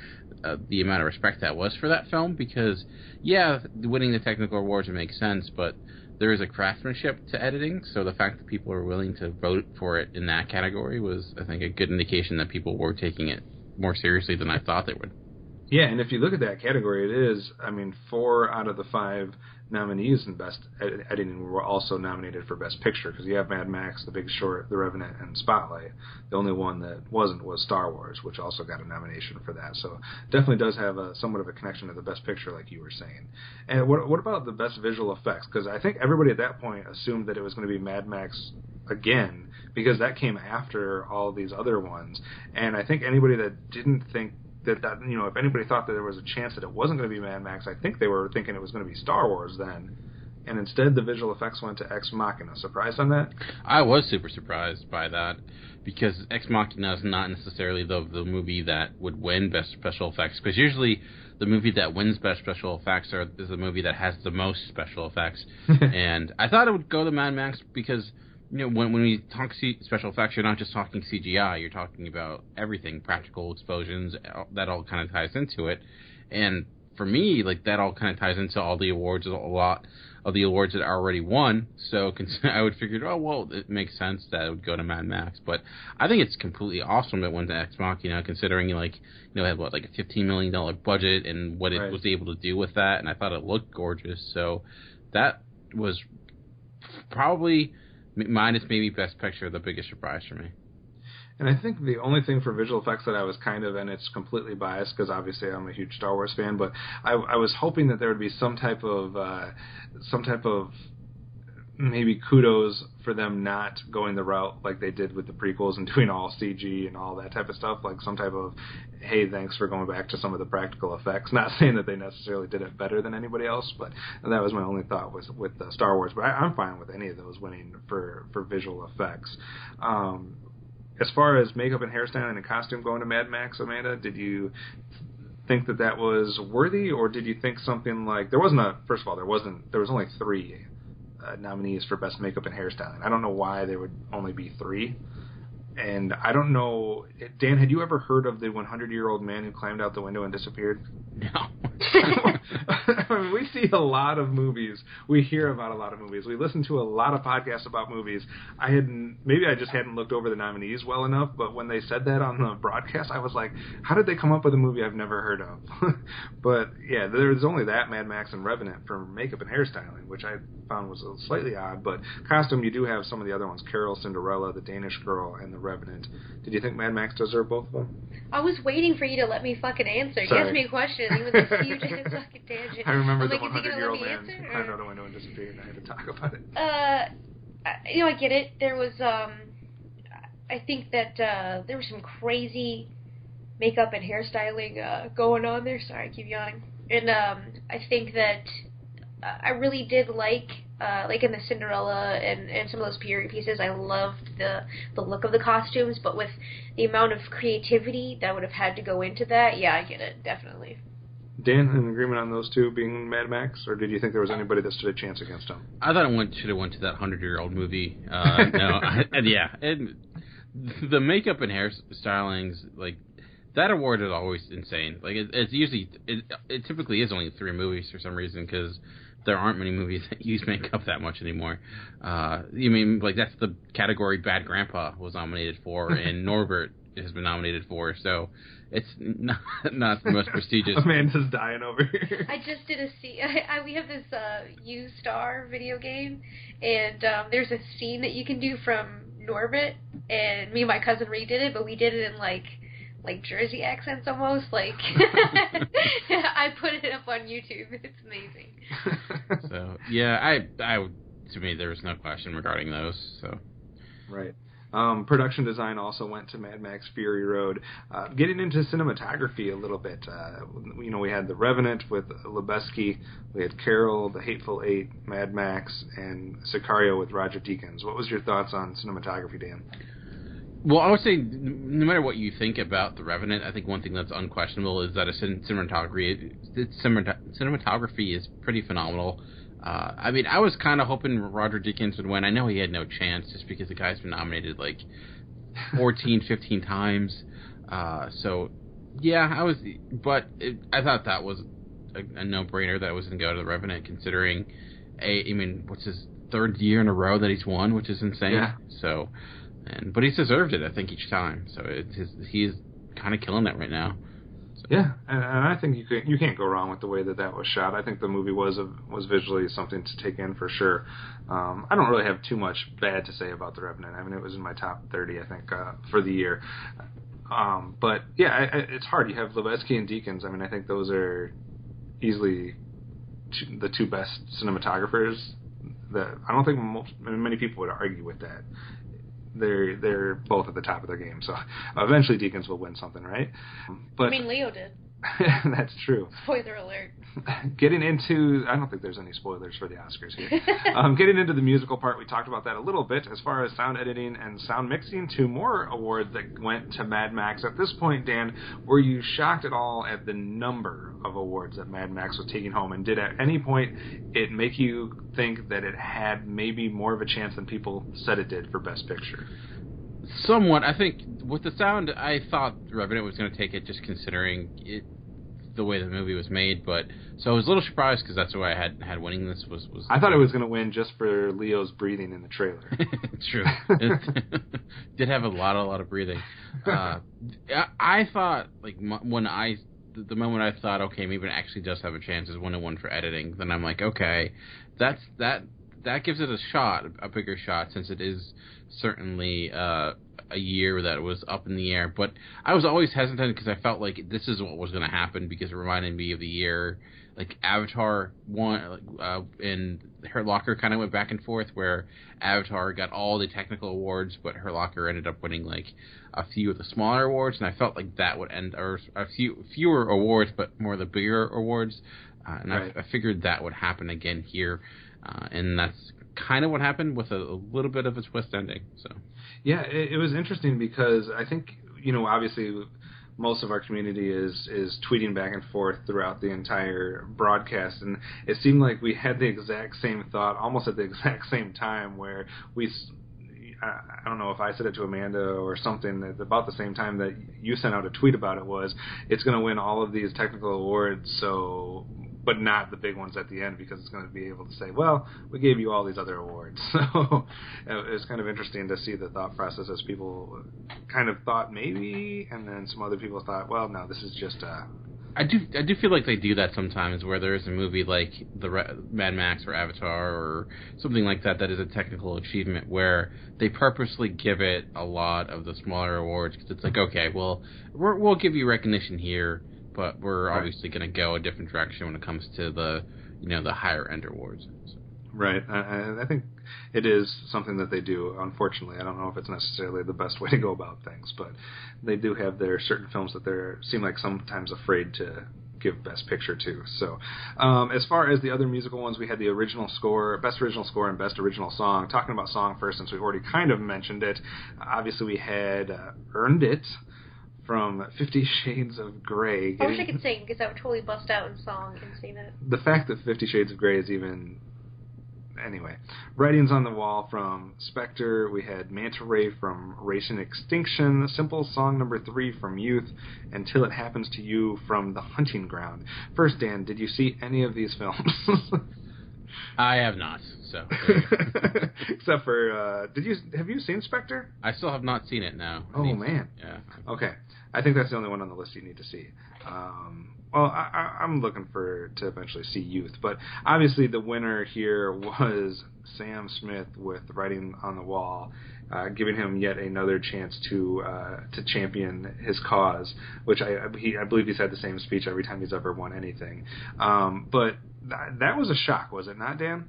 the amount of respect that was for that film, because, winning the technical awards would make sense, but there is a craftsmanship to editing, so the fact that people are willing to vote for it in that category was, I think, a good indication that people were taking it more seriously than I thought they would. Yeah, and if you look at that category, it is, 4 out of the 5 nominees in Best Editing were also nominated for Best Picture, because you have Mad Max, The Big Short, The Revenant, and Spotlight. The only one that wasn't was Star Wars, which also got a nomination for that. So definitely does have somewhat of a connection to the Best Picture, like you were saying. And what about the Best Visual Effects? Because I think everybody at that point assumed that it was going to be Mad Max again, because that came after all these other ones. And I think anybody that didn't think that if anybody thought that there was a chance that it wasn't going to be Mad Max, I think they were thinking it was going to be Star Wars then. And instead, the visual effects went to Ex Machina. Surprised on that? I was super surprised by that, because Ex Machina is not necessarily the movie that would win Best Special Effects, because usually the movie that wins Best Special Effects is the movie that has the most special effects. And I thought it would go to Mad Max, because when we talk special effects, you're not just talking CGI. You're talking about everything, practical explosions. That all kind of ties into it. And for me, that all kind of ties into all the awards, a lot of the awards that I already won. So I would figure, it makes sense that it would go to Mad Max. But I think it's completely awesome it went to Ex Machina, considering it had a $15 million budget and what it was able to do with that. And I thought it looked gorgeous. So that was probably, minus maybe Best Picture, the biggest surprise for me. And I think the only thing for visual effects that I was kind of, and it's completely biased because obviously I'm a huge Star Wars fan, but I was hoping that there would be some type of maybe kudos for them not going the route like they did with the prequels and doing all CG and all that type of stuff, like some type of, hey, thanks for going back to some of the practical effects. Not saying that they necessarily did it better than anybody else, but that was my only thought was with Star Wars. But I'm fine with any of those winning for visual effects. As far as makeup and hairstyling and costume going to Mad Max, Amanda, did you think that was worthy, or did you think something like there was only 3 nominees for best makeup and hairstyling? I don't know why there would only be 3. And I don't know, Dan, had you ever heard of the 100-year-old man who climbed out the window and disappeared? No. I mean, we see a lot of movies. We hear about a lot of movies. We listen to a lot of podcasts about movies. Maybe I just hadn't looked over the nominees well enough, but when they said that on the broadcast, I was like, how did they come up with a movie I've never heard of? But, yeah, there's only that, Mad Max and Revenant, for makeup and hairstyling, which I found was slightly odd. But costume, you do have some of the other ones, Carol, Cinderella, The Danish Girl, and The Revenant. Did you think Mad Max deserved both of them? I was waiting for you to let me fucking answer. Sorry. You asked me a question, and it was this huge fucking tangent. I remember I'm the like, 100-year-old man who climbed out a window and disappeared, and I had to talk about it. I get it. There was, I think that there was some crazy makeup and hairstyling going on there. Sorry, I keep yawning. And I think that I really did like in the Cinderella and some of those period pieces, I loved the look of the costumes, but with the amount of creativity that would have had to go into that, yeah, I get it, definitely. Dan, in agreement on those two being Mad Max, or did you think there was anybody that stood a chance against them? I thought it should have went to that 100-year-old movie. The makeup and hair stylings, that award is always insane. It's usually, it typically is only 3 movies for some reason, because there aren't many movies that use makeup that much anymore. You mean, that's the category Bad Grandpa was nominated for, and Norbert has been nominated for, so it's not the most prestigious. Amanda's dying over here. I just did a scene. We have this U-Star video game, and there's a scene that you can do from Norbit, and me and my cousin redid it, but we did it in like Jersey accents almost. I put it up on YouTube. It's amazing. So yeah, I to me there was no question regarding those. So right. Production design also went to Mad Max Fury Road. Getting into cinematography a little bit, we had The Revenant with Lubeski, we had Carol, The Hateful Eight, Mad Max, and Sicario with Roger Deakins. What was your thoughts on cinematography, Dan? Well, I would say no matter what you think about The Revenant, I think one thing that's unquestionable is that cinematography is pretty phenomenal. I mean, I was kind of hoping Roger Deakins would win. I know he had no chance just because the guy's been nominated like 14, 15 times. So, yeah, I thought that was a no-brainer that it was going to go to The Revenant, considering, what's his third year in a row that he's won, which is insane. Yeah. So, but he's deserved it, I think, each time. So he's kind of killing it right now. So. Yeah, and I think you can't go wrong with the way that was shot. I think the movie was visually something to take in for sure. I don't really have too much bad to say about The Revenant. I mean, it was in my top 30, I think, for the year. But yeah, it's hard. You have Lubeski and Deakins. I mean, I think those are easily the two best cinematographers. That I don't think many people would argue with that. They're both at the top of their game, so eventually Deakins will win something, right? But Leo did. That's true. Spoiler alert. Getting into, I don't think there's any spoilers for the Oscars here. Getting into the musical part, we talked about that a little bit as far as sound editing and sound mixing. 2 more awards that went to Mad Max. At this point, Dan, were you shocked at all at the number of awards that Mad Max was taking home? And did at any point it make you think that it had maybe more of a chance than people said it did for Best Picture? Somewhat. I think with the sound, I thought Revenant was going to take it, just considering the way the movie was made. But so I was a little surprised because that's why I had winning this was. I thought it was going to win just for Leo's breathing in the trailer. It's true. It did have a lot of breathing. I thought the moment I thought, okay, maybe it actually does have a chance is when it won for editing. Then I'm like, okay, that gives it a bigger shot, since it is certainly a year that was up in the air. But I was always hesitant because I felt like this is what was going to happen, because it reminded me of the year like Avatar won, and Hurt Locker kind of went back and forth, where Avatar got all the technical awards, but Hurt Locker ended up winning like a few of the smaller awards, and I felt like that would end, or a fewer awards, but more of the bigger awards. And right. I figured that would happen again here, and that's kind of what happened, with a little bit of a twist ending. So, yeah, it was interesting because I think, obviously most of our community is tweeting back and forth throughout the entire broadcast, and it seemed like we had the exact same thought almost at the exact same time, where I don't know if I said it to Amanda or something, at about the same time that you sent out a tweet about it, was it's going to win all of these technical awards, but not the big ones at the end, because it's going to be able to say, well, we gave you all these other awards. So it was kind of interesting to see the thought process, as people kind of thought maybe, and then some other people thought, well, no, this is just I do feel like they do that sometimes, where there is a movie like Mad Max or Avatar or something like that is a technical achievement, where they purposely give it a lot of the smaller awards, because it's like, okay, well, we'll give you recognition here, but we're obviously going to go a different direction when it comes to the higher end awards. So. Right. I think it is something that they do, unfortunately. I don't know if it's necessarily the best way to go about things, but they do have their certain films that they seem like sometimes afraid to give Best Picture to. So as far as the other musical ones, we had the original score, Best Original Score, and Best Original Song. Talking about song first, since we've already kind of mentioned it, obviously we had Earned It from 50 Shades of Grey. I wish I could sing, because I would totally bust out in song and sing it. The fact that 50 Shades of Grey is even... Anyway, Writings on the Wall from Spectre. We had Manta Ray from Race and Extinction. Simple Song number 3 from Youth. Until It Happens to You from The Hunting Ground. First, Dan, did you see any of these films? I have not. So, except for, have you seen Spectre? I still have not seen it now. Oh man. Yeah. Okay. I think that's the only one on the list you need to see. Well, I'm looking to eventually see Youth, but obviously the winner here was Sam Smith with Writing on the Wall, giving him yet another chance to champion his cause, which I believe he's had the same speech every time he's ever won anything. But that was a shock, was it not, Dan?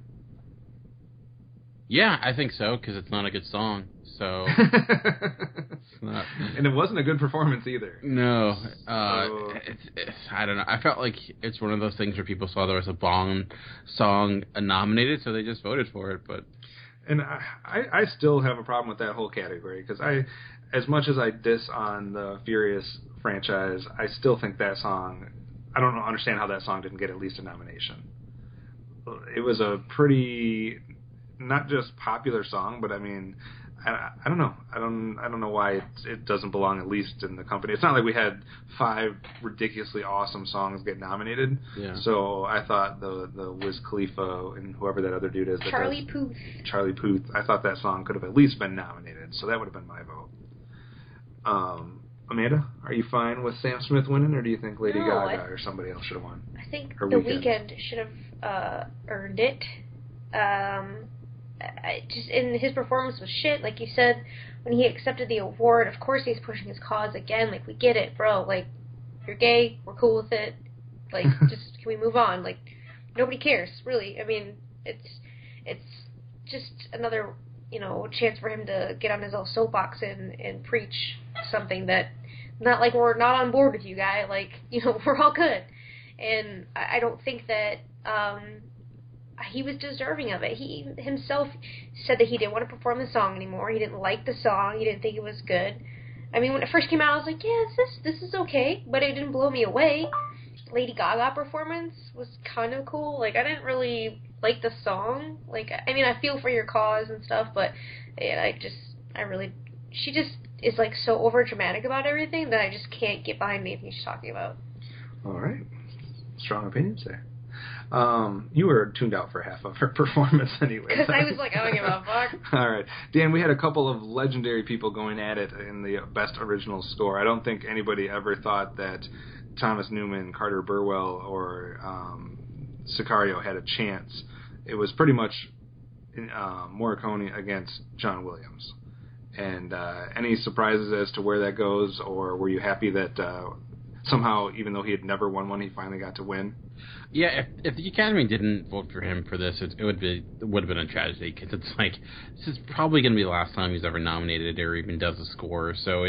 Yeah, I think so, because it's not a good song. so it's not. And it wasn't a good performance either. No, it's I don't know. I felt like it's one of those things where people saw there was a Bond song nominated, so they just voted for it. But and I still have a problem with that whole category because as much as I diss on the Furious franchise, I still think that song. I don't understand how that song didn't get at least a nomination. It was a pretty not just popular song, but I mean, I don't know. I don't know why it doesn't belong at least in the company. It's not like we had 5 ridiculously awesome songs get nominated. Yeah. So I thought the Wiz Khalifa and whoever that other dude is, Charlie Puth. I thought that song could have at least been nominated. So that would have been my vote. Amanda, are you fine with Sam Smith winning, or do you think Lady Gaga or somebody else should have won? I think The Weeknd should have earned it. And his performance was shit. Like you said, when he accepted the award, of course he's pushing his cause again. Like, we get it, bro. Like, you're gay, we're cool with it. Like, just, can we move on? Like, nobody cares, really. I mean, it's just another, chance for him to get on his own soapbox and preach something that, not like we're not on board with you, guy. Like, we're all good. And I don't think that, he was deserving of it. He himself said that he didn't want to perform the song anymore. He didn't like the song. He didn't think it was good. I mean, when it first came out, I was like, yeah, this is okay, but it didn't blow me away. Lady Gaga performance was kind of cool. Like, I didn't really like the song. Like, I mean, I feel for your cause and stuff, but yeah, she just is like so over dramatic about everything that I just can't get behind anything she's talking about. All right, strong opinions there. You were tuned out for half of her performance anyway. Because I was like, I don't give a fuck. All right. Dan, we had a couple of legendary people going at it in the Best Original Score. I don't think anybody ever thought that Thomas Newman, Carter Burwell, or Sicario had a chance. It was pretty much Morricone against John Williams. And any surprises as to where that goes, or were you happy that somehow, even though he had never won one, he finally got to win? Yeah, if the Academy didn't vote for him for this, it would have been a tragedy, because it's like, this is probably going to be the last time he's ever nominated or even does a score. So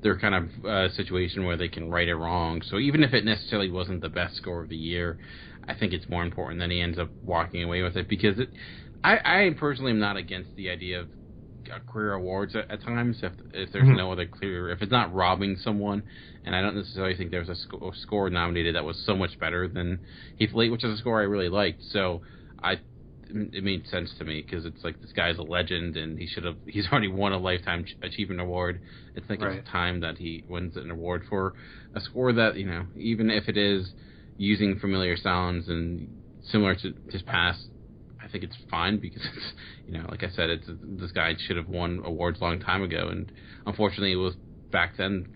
they're kind of a situation where they can right it wrong. So even if it necessarily wasn't the best score of the year, I think it's more important that he ends up walking away with it, because I personally am not against the idea of career awards at times if there's no other clear, if it's not robbing someone. And I don't necessarily think there's a score nominated that was so much better than Heath Ledger, which is a score I really liked. So it made sense to me, because it's like, this guy's a legend and he's already won a Lifetime Achievement Award. It's like, It's time that he wins an award for a score that, even if it is using familiar sounds and similar to his past, I think it's fine, because it's, like I said, this guy should have won awards a long time ago, and unfortunately, it was back then,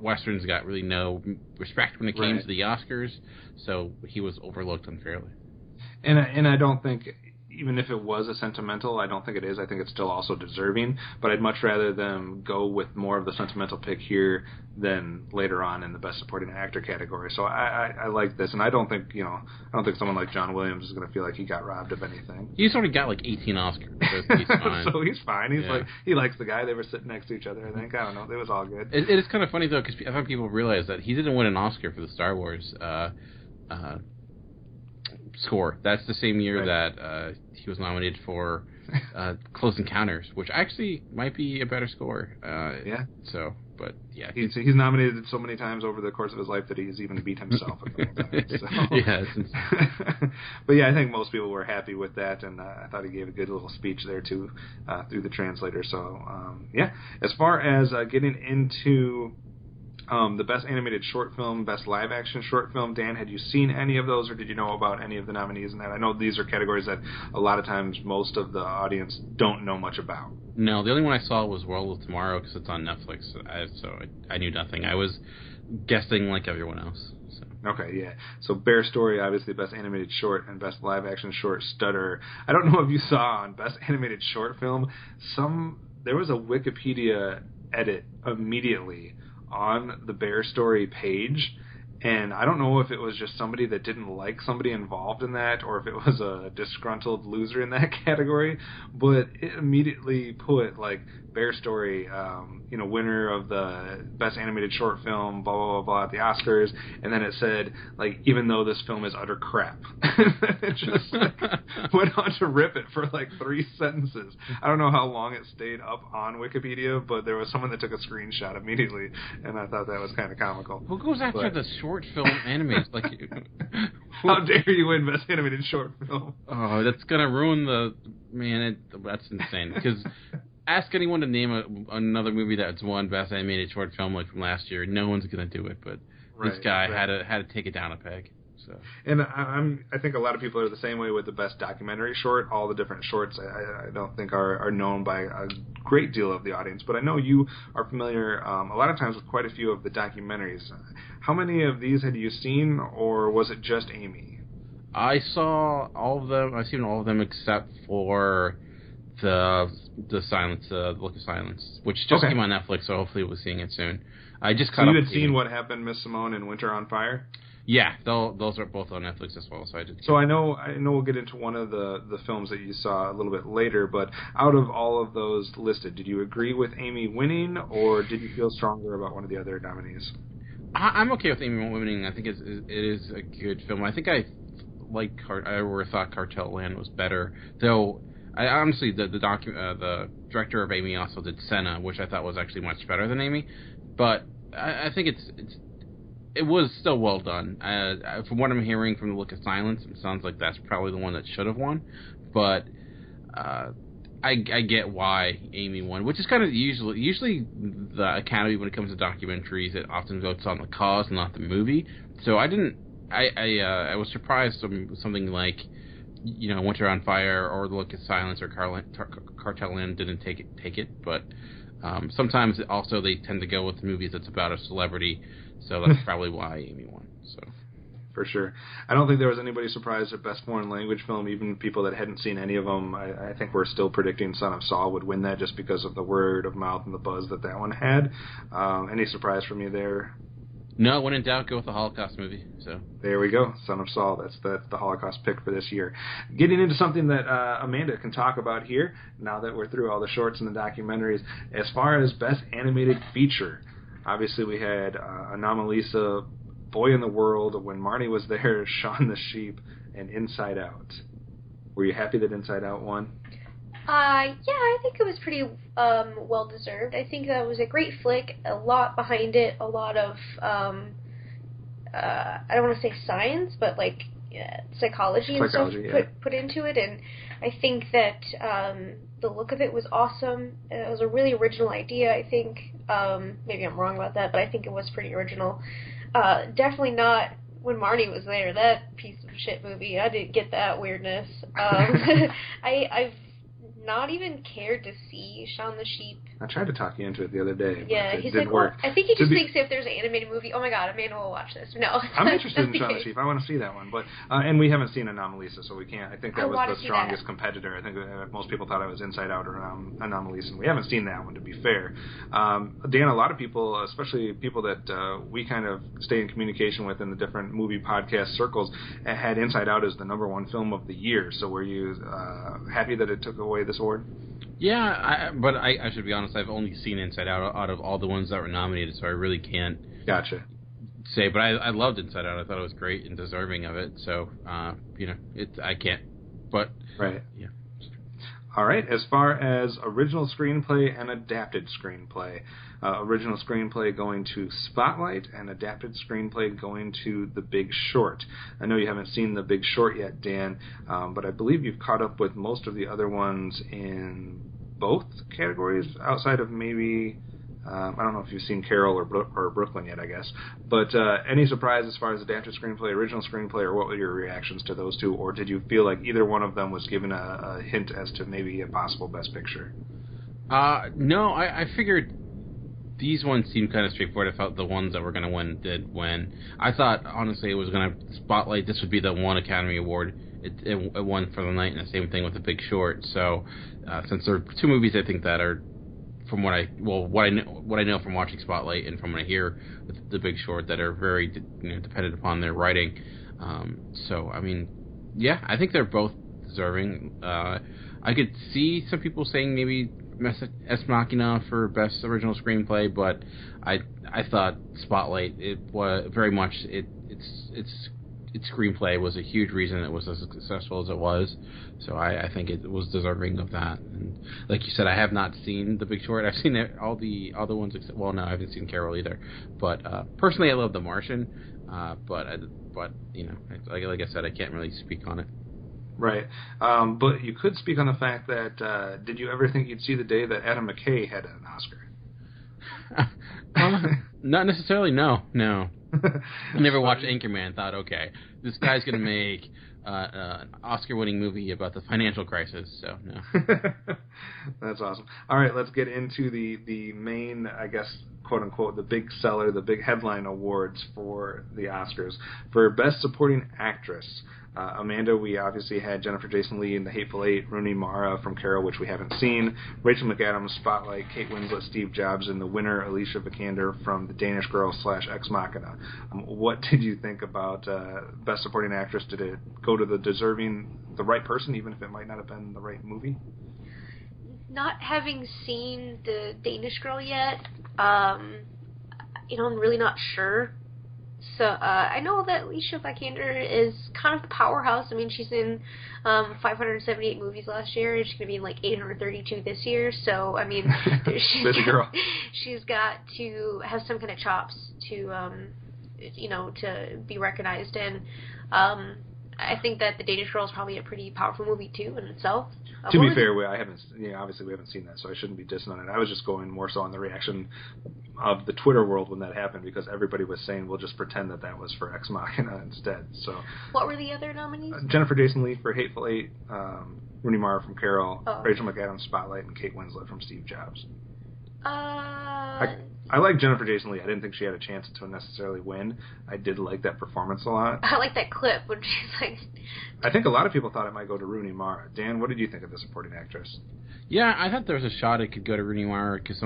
Westerns got really no respect when it came to the Oscars, so he was overlooked unfairly. And I don't think, even if it was a sentimental, I don't think it is. I think it's still also deserving, but I'd much rather them go with more of the sentimental pick here than later on in the Best Supporting Actor category. So I like this, and I don't think someone like John Williams is going to feel like he got robbed of anything. He's already got like 18 Oscars, so he's fine. So he's fine. He's like, he likes the guy. They were sitting next to each other, I think. I don't know. It was all good. It is kind of funny, though, because I think people realize that he didn't win an Oscar for the Star Wars score. That's the same year that he was nominated for Close Encounters, which actually might be a better score. So, but yeah, he's nominated so many times over the course of his life that he's even beat himself a couple times. So. Yeah, but yeah, I think most people were happy with that, and I thought he gave a good little speech there too through the translator. So yeah, as far as getting into the Best Animated Short Film, Best Live Action Short Film, Dan, had you seen any of those, or did you know about any of the nominees in that? I know these are categories that a lot of times most of the audience don't know much about. No, the only one I saw was World of Tomorrow, because it's on Netflix, so I knew nothing. I was guessing like everyone else. So. Okay, yeah. So Bear Story, obviously Best Animated Short, and Best Live Action Short, Stutter. I don't know if you saw on Best Animated Short Film, there was a Wikipedia edit immediately on the Bear Story page, And I don't know if it was just somebody that didn't like somebody involved in that, or if it was a disgruntled loser in that category, but it immediately put, like, Bear Story, winner of the Best Animated Short Film, blah, blah, blah, blah, at the Oscars, and then it said, like, even though this film is utter crap. It just went on to rip it for, like, 3 sentences. I don't know how long it stayed up on Wikipedia, but there was someone that took a screenshot immediately, and I thought that was kind of comical. Who goes after the short film animes? Like, how dare you win Best Animated Short Film? Oh, that's gonna ruin the that's insane. Because ask anyone to name another movie that's won Best Animated Short Film like from last year. No one's gonna do it, but this guy had to take it down a peg. So. And I think a lot of people are the same way with the Best Documentary Short. All the different shorts I don't think are known by a great deal of the audience, but I know you are familiar a lot of times with quite a few of the documentaries. How many of these had you seen, or was it just Amy? I saw all of them. I've seen all of them except for the Silence, the Look of Silence, which just came on Netflix, so hopefully we'll be seeing it soon. I just caught up. You had seen What Happened, Miss Simone, and Winter on Fire? Yeah, those are both on Netflix as well. So I did. So I know we'll get into one of the films that you saw a little bit later, but out of all of those listed, did you agree with Amy winning, or did you feel stronger about one of the other nominees? I'm okay with Amy winning. I think it is a good film. I think I thought Cartel Land was better, though. I honestly, the director of Amy also did Senna, which I thought was actually much better than Amy, but I think it was still well done. From what I'm hearing from The Look of Silence, it sounds like that's probably the one that should have won. But I get why Amy won, which is kind of usually the Academy, when it comes to documentaries, it often votes on the cause and not the movie. So I was surprised something like Winter on Fire or The Look of Silence or Cartel Land didn't take it. But sometimes also they tend to go with movies that's about a celebrity. So that's probably why Amy won. So, for sure. I don't think there was anybody surprised at Best Foreign Language Film, even people that hadn't seen any of them. I think we're still predicting Son of Saul would win that just because of the word of mouth and the buzz that one had. Any surprise from you there? No, when in doubt, go with the Holocaust movie. So there we go, Son of Saul. That's the Holocaust pick for this year. Getting into something that Amanda can talk about here, now that we're through all the shorts and the documentaries, as far as Best Animated Feature. Obviously, we had Anomalisa, Boy in the World, When Marnie Was There, Shaun the Sheep, and Inside Out. Were you happy that Inside Out won? Yeah, I think it was pretty well-deserved. I think that was a great flick, a lot behind it, a lot of, I don't want to say science, but like psychology and stuff put into it, and I think that the look of it was awesome. It was a really original idea, I think. Maybe I'm wrong about that, but I think it was pretty original. Definitely not When Marnie Was There, that piece of shit movie. I didn't get that weirdness. I've not even cared to see Shaun the Sheep. I tried to talk you into it the other day, but it didn't like, work. I think he just thinks if there's an animated movie, oh my god, Amanda will watch this. No. I'm interested in Shaun the Sheep. I want to see that one. But and we haven't seen Anomalisa, so we can't. I think that was the strongest competitor. I think most people thought it was Inside Out or Anomalisa, and we haven't seen that one, to be fair. Dan, a lot of people, especially people that we kind of stay in communication with in the different movie podcast circles, had Inside Out as the #1 film of the year. So were you happy that it took away this award? Yeah, but I should be honest, I've only seen Inside Out of all the ones that were nominated, so I really can't say. But I loved Inside Out. I thought it was great and deserving of it. So, I can't. But, yeah. All right, as far as original screenplay and adapted screenplay, original screenplay going to Spotlight and adapted screenplay going to The Big Short. I know you haven't seen The Big Short yet, Dan, but I believe you've caught up with most of the other ones in both categories, outside of maybe, I don't know if you've seen Carol or Brooklyn yet, I guess. But any surprise as far as adapted screenplay, original screenplay, or what were your reactions to those two? Or did you feel like either one of them was given a hint as to maybe a possible Best Picture? No, I figured these ones seemed kind of straightforward. I felt the ones that were going to win did win. I thought, honestly, it was going to Spotlight. This would be the one Academy Award. It won for the night, and the same thing with The Big Short. So since there are two movies I think that are from what I know from watching Spotlight and from what I hear with The Big Short, that are very dependent upon their writing. So I mean, yeah, I think they're both deserving. I could see some people saying maybe Ex Machina for best original screenplay, but I thought Spotlight, it was very much its screenplay was a huge reason it was as successful as it was. So I think it was deserving of that. And like you said, I have not seen The Big Short. I've seen all the other ones except, well, no, I haven't seen Carol either. But personally, I love The Martian. But like I said, I can't really speak on it. Right. But you could speak on the fact that did you ever think you'd see the day that Adam McKay had an Oscar? Not necessarily, no. I never watched Anchorman and thought, okay, this guy's going to make an Oscar-winning movie about the financial crisis, so no. That's awesome. All right, let's get into the main, I guess, quote-unquote, the big seller, the big headline awards for the Oscars. For Best Supporting Actress, Amanda, we obviously had Jennifer Jason Leigh in The Hateful Eight, Rooney Mara from Carol, which we haven't seen, Rachel McAdams, Spotlight, Kate Winslet, Steve Jobs, and the winner, Alicia Vikander from The Danish Girl / Ex Machina. What did you think about Best Supporting Actress? Did it go to the right person, even if it might not have been the right movie? Not having seen The Danish Girl yet, I'm really not sure. So I know that Alicia Vikander is kind of the powerhouse. I mean, she's in 578 movies last year, and she's going to be in like 832 this year. So I mean, she's got to have some kind of chops to to be recognized. And I think that The Danish Girl is probably a pretty powerful movie too in itself. To be fair, obviously we haven't seen that, so I shouldn't be dissing on it. I was just going more so on the reaction of the Twitter world when that happened, because everybody was saying, we'll just pretend that was for Ex Machina instead. So, what were the other nominees? Jennifer Jason Leigh for Hateful Eight, Rooney Mara from Carol, Rachel McAdams, Spotlight, and Kate Winslet from Steve Jobs. I like Jennifer Jason Leigh. I didn't think she had a chance to necessarily win. I did like that performance a lot. I like that clip when she's like... I think a lot of people thought it might go to Rooney Mara. Dan, what did you think of the supporting actress? Yeah, I thought there was a shot it could go to Rooney Mara, because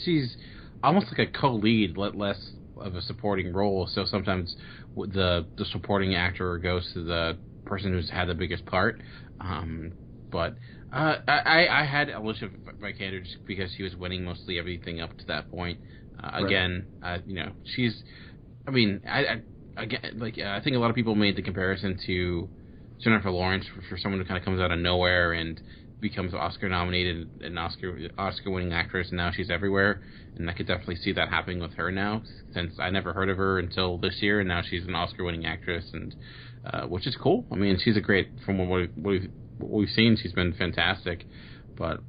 she's almost like a co-lead, less of a supporting role, so sometimes the supporting actor goes to the person who's had the biggest part. But I had Alicia Vikander just because she was winning mostly everything up to that point. Again, she's. I mean, I think a lot of people made the comparison to Jennifer Lawrence for someone who kind of comes out of nowhere and becomes Oscar nominated and Oscar winning actress, and now she's everywhere. And I could definitely see that happening with her now, since I never heard of her until this year, and now she's an Oscar winning actress, and which is cool. I mean, she's a great, from what we've seen, she's been fantastic. But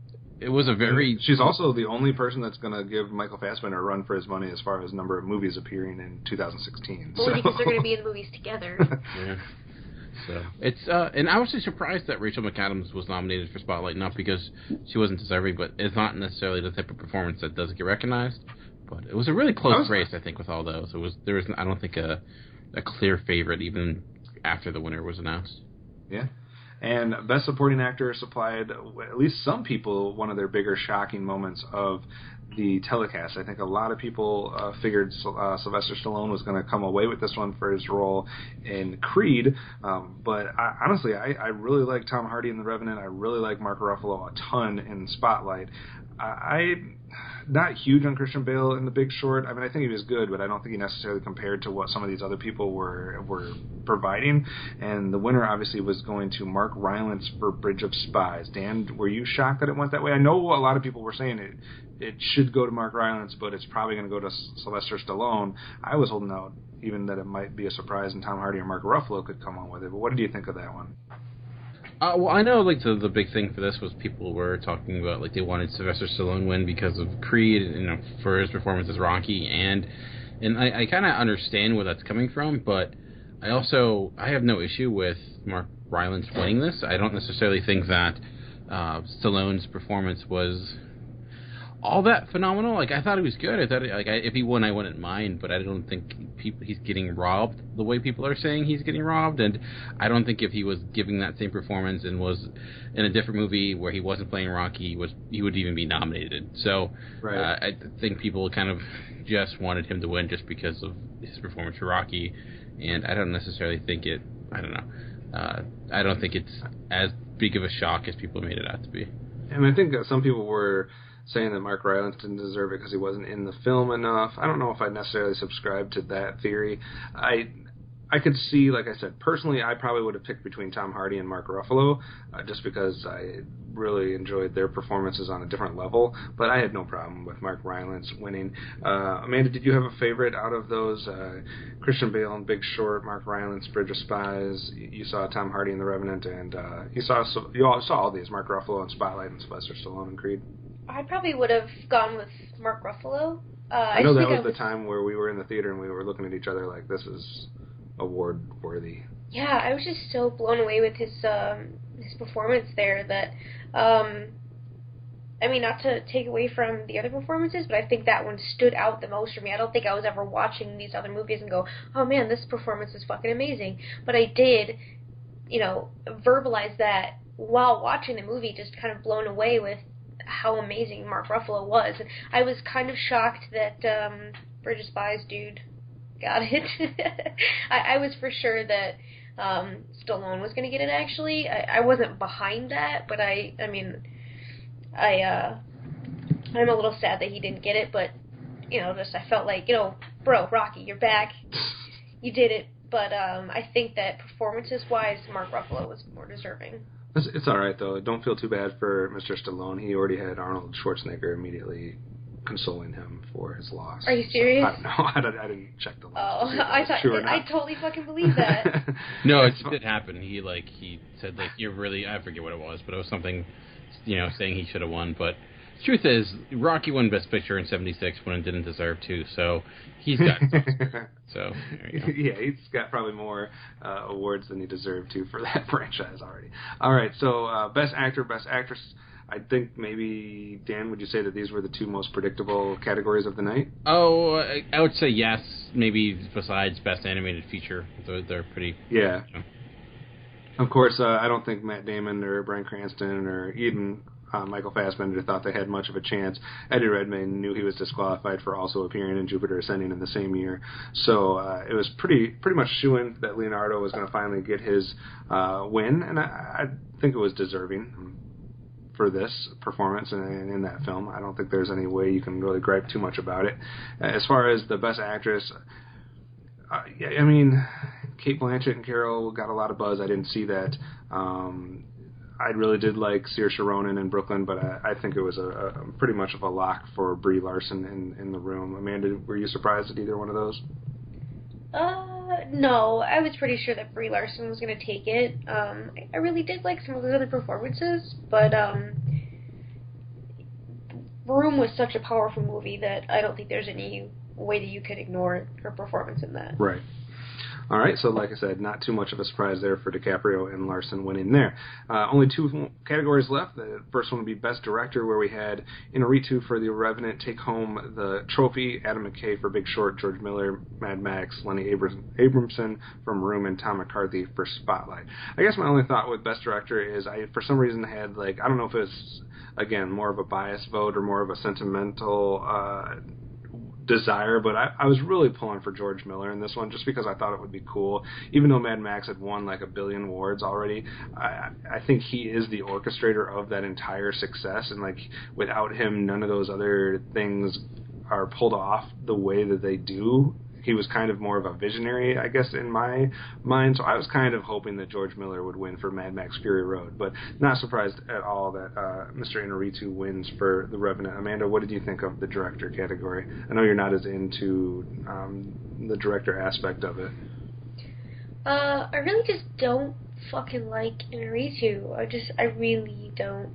it was a very... She's also the only person that's going to give Michael Fassbender a run for his money as far as number of movies appearing in 2016. Well, because they're going to be in the movies together. Yeah. So it's and I was just surprised that Rachel McAdams was nominated for Spotlight, not because she wasn't deserving, but it's not necessarily the type of performance that does get recognized. But it was a really close race, I think, with all those. There was I don't think a clear favorite even after the winner was announced. Yeah. And Best Supporting Actor supplied, at least some people, one of their bigger shocking moments of the telecast. I think a lot of people figured Sylvester Stallone was going to come away with this one for his role in Creed, but honestly, I really like Tom Hardy in The Revenant. I really like Mark Ruffalo a ton in Spotlight. I'm not huge on Christian Bale in The Big Short. I mean, I think he was good, but I don't think he necessarily compared to what some of these other people were providing. And the winner, obviously, was going to Mark Rylance for Bridge of Spies. Dan, were you shocked that it went that way? I know a lot of people were saying it should go to Mark Rylance, but it's probably going to go to Sylvester Stallone. I was holding out even that it might be a surprise and Tom Hardy or Mark Ruffalo could come on with it. But what did you think of that one? Well, I know the big thing for this was people were talking about they wanted Sylvester Stallone win because of Creed, for his performance as Rocky, and I kind of understand where that's coming from, but I have no issue with Mark Rylance winning this. I don't necessarily think that Stallone's performance was all that phenomenal. Like, I thought he was good. I thought, if he won, I wouldn't mind, but I don't think he's getting robbed the way people are saying he's getting robbed, and I don't think if he was giving that same performance and was in a different movie where he wasn't playing Rocky, he would even be nominated. So I think people kind of just wanted him to win just because of his performance for Rocky, and I don't necessarily think I don't think it's as big of a shock as people made it out to be. And I think some people were saying that Mark Rylance didn't deserve it because he wasn't in the film enough. I don't know if I necessarily subscribe to that theory. I could see, like I said, personally, I probably would have picked between Tom Hardy and Mark Ruffalo, just because I really enjoyed their performances on a different level. But I had no problem with Mark Rylance winning. Amanda, did you have a favorite out of those? Christian Bale in Big Short, Mark Rylance, Bridge of Spies. You saw Tom Hardy in The Revenant, and you all saw all these, Mark Ruffalo in Spotlight and Sylvester Stallone in Creed. I probably would have gone with Mark Ruffalo. I know that was the time where we were in the theater and we were looking at each other like, this is award worthy. Yeah, I was just so blown away with his performance there that, I mean, not to take away from the other performances, but I think that one stood out the most for me. I don't think I was ever watching these other movies and go, oh man, this performance is fucking amazing. But I did, verbalize that while watching the movie, just kind of blown away with how amazing Mark Ruffalo was. And I was kind of shocked that Bridge of Spies dude got it. I was for sure that Stallone was going to get it, actually. I wasn't behind that, but I'm a little sad that he didn't get it, but, I felt like, bro, Rocky, you're back. You did it. But I think that performances-wise, Mark Ruffalo was more deserving. It's all right, though. Don't feel too bad for Mr. Stallone. He already had Arnold Schwarzenegger immediately consoling him for his loss. Are you serious? So, I don't know. I didn't check the list. Oh, I totally fucking believe that. No, it did happen. He said, you're really, I forget what it was, but it was something, saying he should have won. But the truth is, Rocky won Best Picture in '76 when it didn't deserve to, so he's got so there you go. Yeah, he's got probably more awards than he deserved to for that franchise already. All right, so Best Actor, Best Actress. I think maybe, Dan, would you say that these were the two most predictable categories of the night? Oh, I would say yes, maybe besides Best Animated Feature. They're pretty... Yeah. Of course, I don't think Matt Damon or Bryan Cranston or even Michael Fassbender thought they had much of a chance. Eddie Redmayne knew he was disqualified for also appearing in Jupiter Ascending in the same year. So it was pretty much shoo-in that Leonardo was going to finally get his win, and I think it was deserving for this performance in that film. I don't think there's any way you can really gripe too much about it. As far as the Best Actress, I mean, Cate Blanchett and Carol got a lot of buzz. I didn't see that. I really did like Saoirse Ronan in Brooklyn, but I think it was a pretty much of a lock for Brie Larson in The Room. Amanda, were you surprised at either one of those? No, I was pretty sure that Brie Larson was going to take it. I really did like some of the other performances, but Room was such a powerful movie that I don't think there's any way that you could ignore her performance in that. Right. All right, so like I said, not too much of a surprise there for DiCaprio and Larson winning there. Only two categories left. The first one would be Best Director, where we had Inarritu for The Revenant take home the trophy, Adam McKay for Big Short, George Miller, Mad Max, Lenny Abramson from Room, and Tom McCarthy for Spotlight. I guess my only thought with Best Director is I, for some reason, had, I don't know if it was, again, more of a biased vote or more of a sentimental desire, but I was really pulling for George Miller in this one just because I thought it would be cool. Even though Mad Max had won like 1 billion awards already, I think he is the orchestrator of that entire success, and without him, none of those other things are pulled off the way that they do. He was kind of more of a visionary, I guess, in my mind. So I was kind of hoping that George Miller would win for Mad Max Fury Road, but not surprised at all that Mr. Inarritu wins for The Revenant. Amanda, what did you think of the director category? I know you're not as into the director aspect of it. I really just don't fucking like Inarritu. I really don't.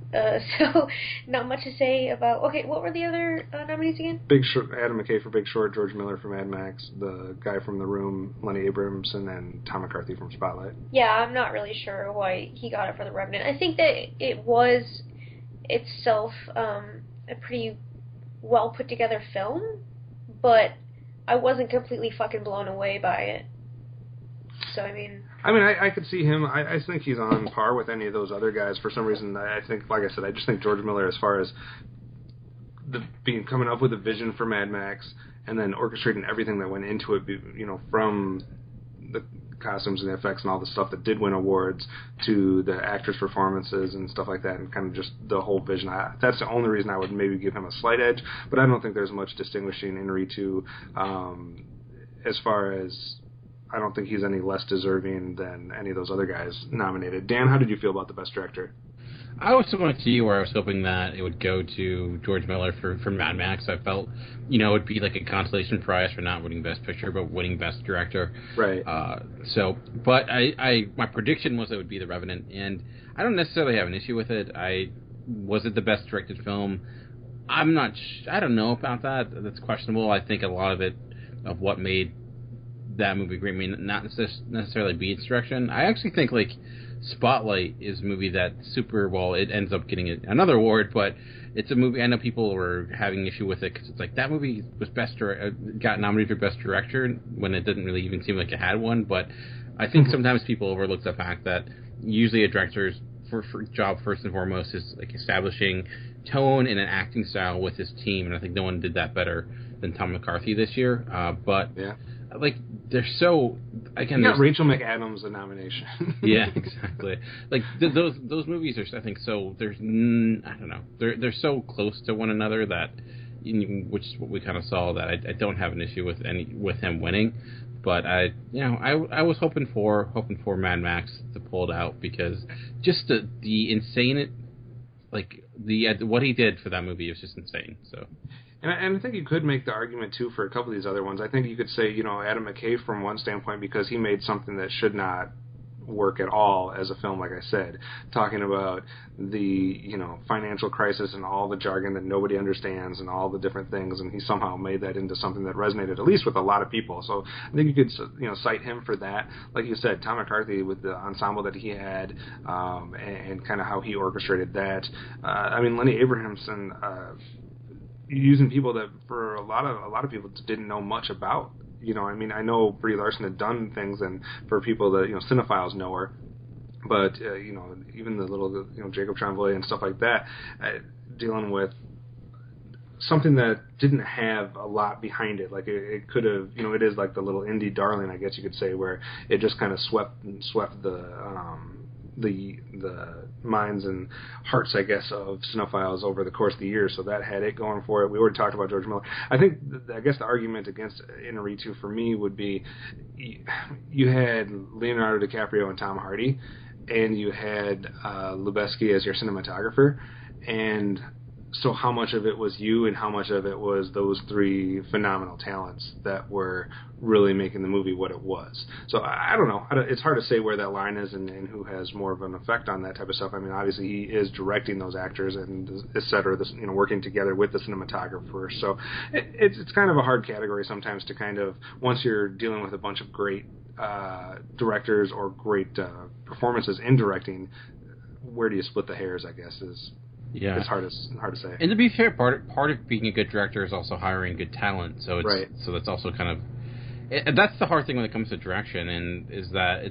So, not much to say about... Okay, what were the other nominees again? Big Short, Adam McKay for Big Short, George Miller for Mad Max, the guy from The Room, Lenny Abramson, and Tom McCarthy from Spotlight. Yeah, I'm not really sure why he got it for The Revenant. I think that it was itself a pretty well put together film, but I wasn't completely fucking blown away by it. So, I could see him. I think he's on par with any of those other guys. For some reason, I think, like I said, I just think George Miller, as far as coming up with a vision for Mad Max and then orchestrating everything that went into it, from the costumes and the effects and all the stuff that did win awards to the actors' performances and stuff like that, and kind of just the whole vision. That's the only reason I would maybe give him a slight edge, but I don't think there's much distinguishing Inarritu as far as I don't think he's any less deserving than any of those other guys nominated. Dan, how did you feel about the Best Director? I was similar to you, where I was hoping that it would go to George Miller for Mad Max. I felt, it would be like a consolation prize for not winning Best Picture, but winning Best Director. Right. But my prediction was it would be The Revenant, and I don't necessarily have an issue with it. Was it the best directed film? I don't know about that. That's questionable. I think a lot of what made that movie great may not necessarily be its direction. I actually think, Spotlight is a movie that it ends up getting another award, but it's a movie, I know people were having issue with it because it's that movie was got nominated for Best Director when it didn't really even seem like it had one, but I think sometimes people overlook the fact that usually a director's job, first and foremost, is establishing tone and an acting style with his team, and I think no one did that better than Tom McCarthy this year, but... Yeah. They're so... Again, you got Rachel McAdams a nomination. Yeah, exactly. Those movies are, I think, so... I don't know. They're so close to one another that... Which is what we kind of saw, that I don't have an issue with him winning. But I was hoping for Mad Max to pull it out, because just the insane... what he did for that movie was just insane, so... And I think you could make the argument, too, for a couple of these other ones. I think you could say, Adam McKay from one standpoint, because he made something that should not work at all as a film, like I said, talking about the, financial crisis and all the jargon that nobody understands and all the different things, and he somehow made that into something that resonated, at least with a lot of people. So I think you could, cite him for that. Like you said, Tom McCarthy, with the ensemble that he had, and kind of how he orchestrated that. Lenny Abrahamson, using people that for a lot of people didn't know much about. I know Brie Larson had done things, and for people that cinephiles know her, but even the little Jacob Tremblay and stuff like that, dealing with something that didn't have a lot behind it. It could have, it is like the little indie darling, I guess you could say, where it just kind of swept the minds and hearts, I guess, of cinephiles over the course of the year. So that had it going for it. We already talked about George Miller. I think, I guess the argument against Inarritu for me would be, you had Leonardo DiCaprio and Tom Hardy, and you had Lubezki as your cinematographer, and so how much of it was you and how much of it was those three phenomenal talents that were really making the movie what it was? So I don't know. It's hard to say where that line is and who has more of an effect on that type of stuff. Obviously he is directing those actors and et cetera, working together with the cinematographer. So it's kind of a hard category sometimes to kind of, once you're dealing with a bunch of great directors or great performances in directing, where do you split the hairs, I guess, is... Yeah, it's hard to say. And to be fair, part of being a good director is also hiring good talent. So so that's also kind of that's the hard thing when it comes to direction, and is that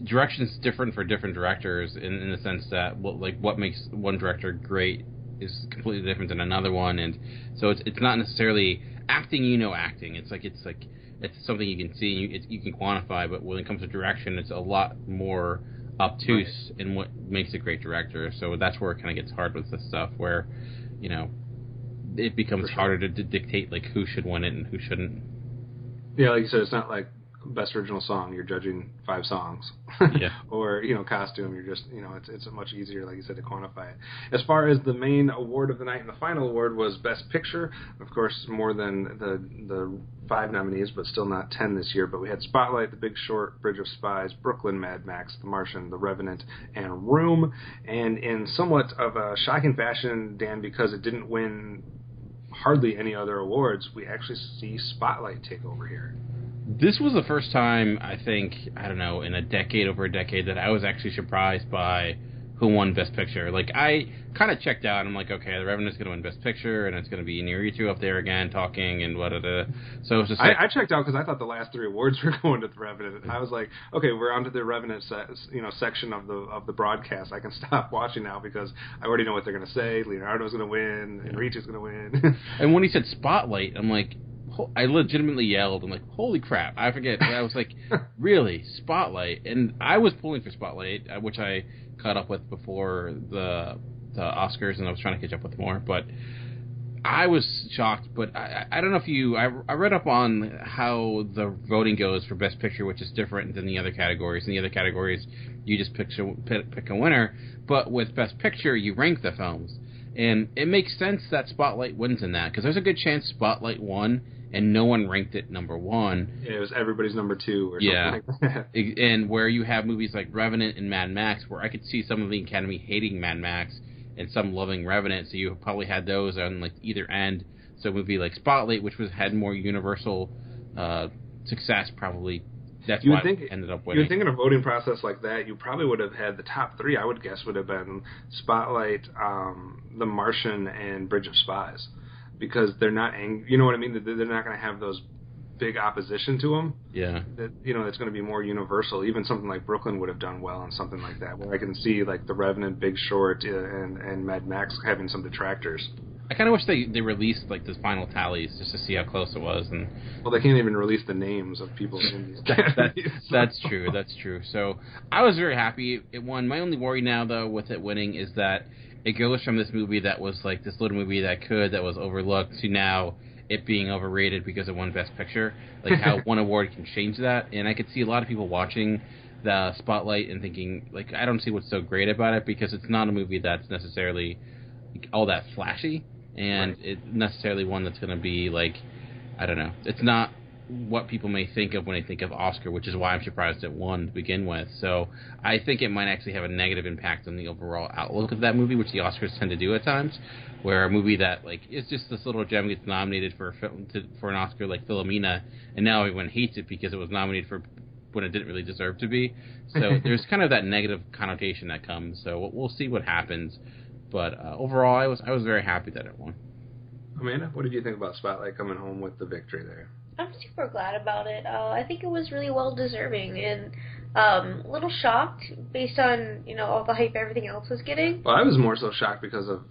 direction's different for different directors in the sense that what makes one director great is completely different than another one, and so it's not necessarily acting. Acting. It's something you can see, you can quantify. But when it comes to direction, it's a lot more obtuse in what makes a great director. So that's where it kind of gets hard with this stuff, where it becomes harder to dictate who should win it and who shouldn't. Yeah, like you said, it's not like best original song, you're judging 5 songs. Yeah. Or costume, you're just it's much easier, like you said, to quantify it. As far as the main award of the night, and the final award was Best Picture, of course more than the 5 nominees, but still not 10 this year. But we had Spotlight, The Big Short, Bridge of Spies, Brooklyn, Mad Max, The Martian, The Revenant, and Room. And in somewhat of a shocking fashion, Dan, because it didn't win hardly any other awards, we actually see Spotlight take over here. This was the first time, I think, in over a decade, that I was actually surprised by who won Best Picture. Like, I kind of checked out. I'm like, okay, The Revenant's going to win Best Picture, and it's going to be Iñárritu up there again talking and blah-da-da. So it's just like... I checked out because I thought the last 3 awards were going to The Revenant. I was like, okay, we're on to the Revenant section of the broadcast. I can stop watching now because I already know what they're going to say. Leonardo's going to win. Iñárritu's going to win. And when he said Spotlight, I'm like... I legitimately yelled. I'm like, holy crap. I forget. I was like, really? Spotlight? And I was pulling for Spotlight, which I caught up with before the Oscars, and I was trying to catch up with more. But I was shocked. But I don't know if you... I read up on how the voting goes for Best Picture, which is different than the other categories. In the other categories, you just pick a winner. But with Best Picture, you rank the films. And it makes sense that Spotlight wins in that, because there's a good chance Spotlight won and no one ranked it number 1. Yeah, it was everybody's number 2 or something like that. And where you have movies like Revenant and Mad Max, where I could see some of the Academy hating Mad Max and some loving Revenant, so you probably had those on like either end. So a movie like Spotlight, which had more universal success, probably that's why it ended up winning. You would think in a voting process like that, you probably would have had the top 3, I would guess, would have been Spotlight, The Martian, and Bridge of Spies. Because they're not, you know what I mean? They're not going to have those big opposition to them. Yeah. That, it's going to be more universal. Even something like Brooklyn would have done well on something like that, where I can see like The Revenant, Big Short, and Mad Max having some detractors. I kind of wish they released like the final tallies just to see how close it was. And well, they can't even release the names of people in these. That's true. That's true. So I was very happy it won. My only worry now, though, with it winning is that it goes from this movie that was like this little movie that was overlooked to now it being overrated because it won Best Picture. Like how one award can change that. And I could see a lot of people watching the Spotlight and thinking, like, I don't see what's so great about it, because it's not a movie that's necessarily all that flashy. And it's necessarily one that's going to be like, I don't know. It's not what people may think of when they think of Oscar, which is why I'm surprised it won to begin with. So I think it might actually have a negative impact on the overall outlook of that movie, which the Oscars tend to do at times, where a movie that like is just this little gem gets nominated for an Oscar like Philomena, and now everyone hates it because it was nominated for when it didn't really deserve to be. So there's kind of that negative connotation that comes. So we'll see what happens. But overall, I was very happy that it won. Amanda, what did you think about Spotlight coming home with the victory there? I'm super glad about it. I think it was really well deserving, and a little shocked based on all the hype everything else was getting. Well, I was more so shocked because of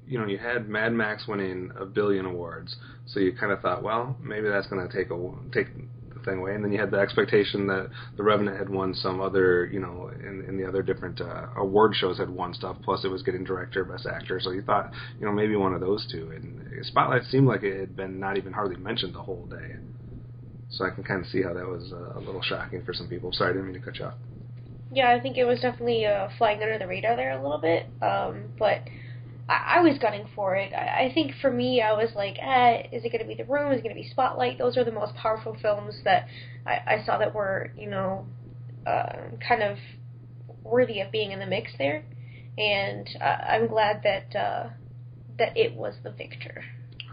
you had Mad Max winning 1 billion awards, so you kind of thought, well, maybe that's going to take the thing away, and then you had the expectation that The Revenant had won some other, in the other different award shows had won stuff. Plus, it was getting director, best actor, so you thought, maybe one of those two. And Spotlight seemed like it had been not even hardly mentioned the whole day, so I can kind of see how that was a little shocking for some people. Sorry, I didn't mean to cut you off. Yeah, I think it was definitely flying under the radar there a little bit, but I was gunning for it. I think for me, I was like, is it going to be The Room? Is it going to be Spotlight? Those are the most powerful films that I saw that were, kind of worthy of being in the mix there. And I'm glad that it was the victor.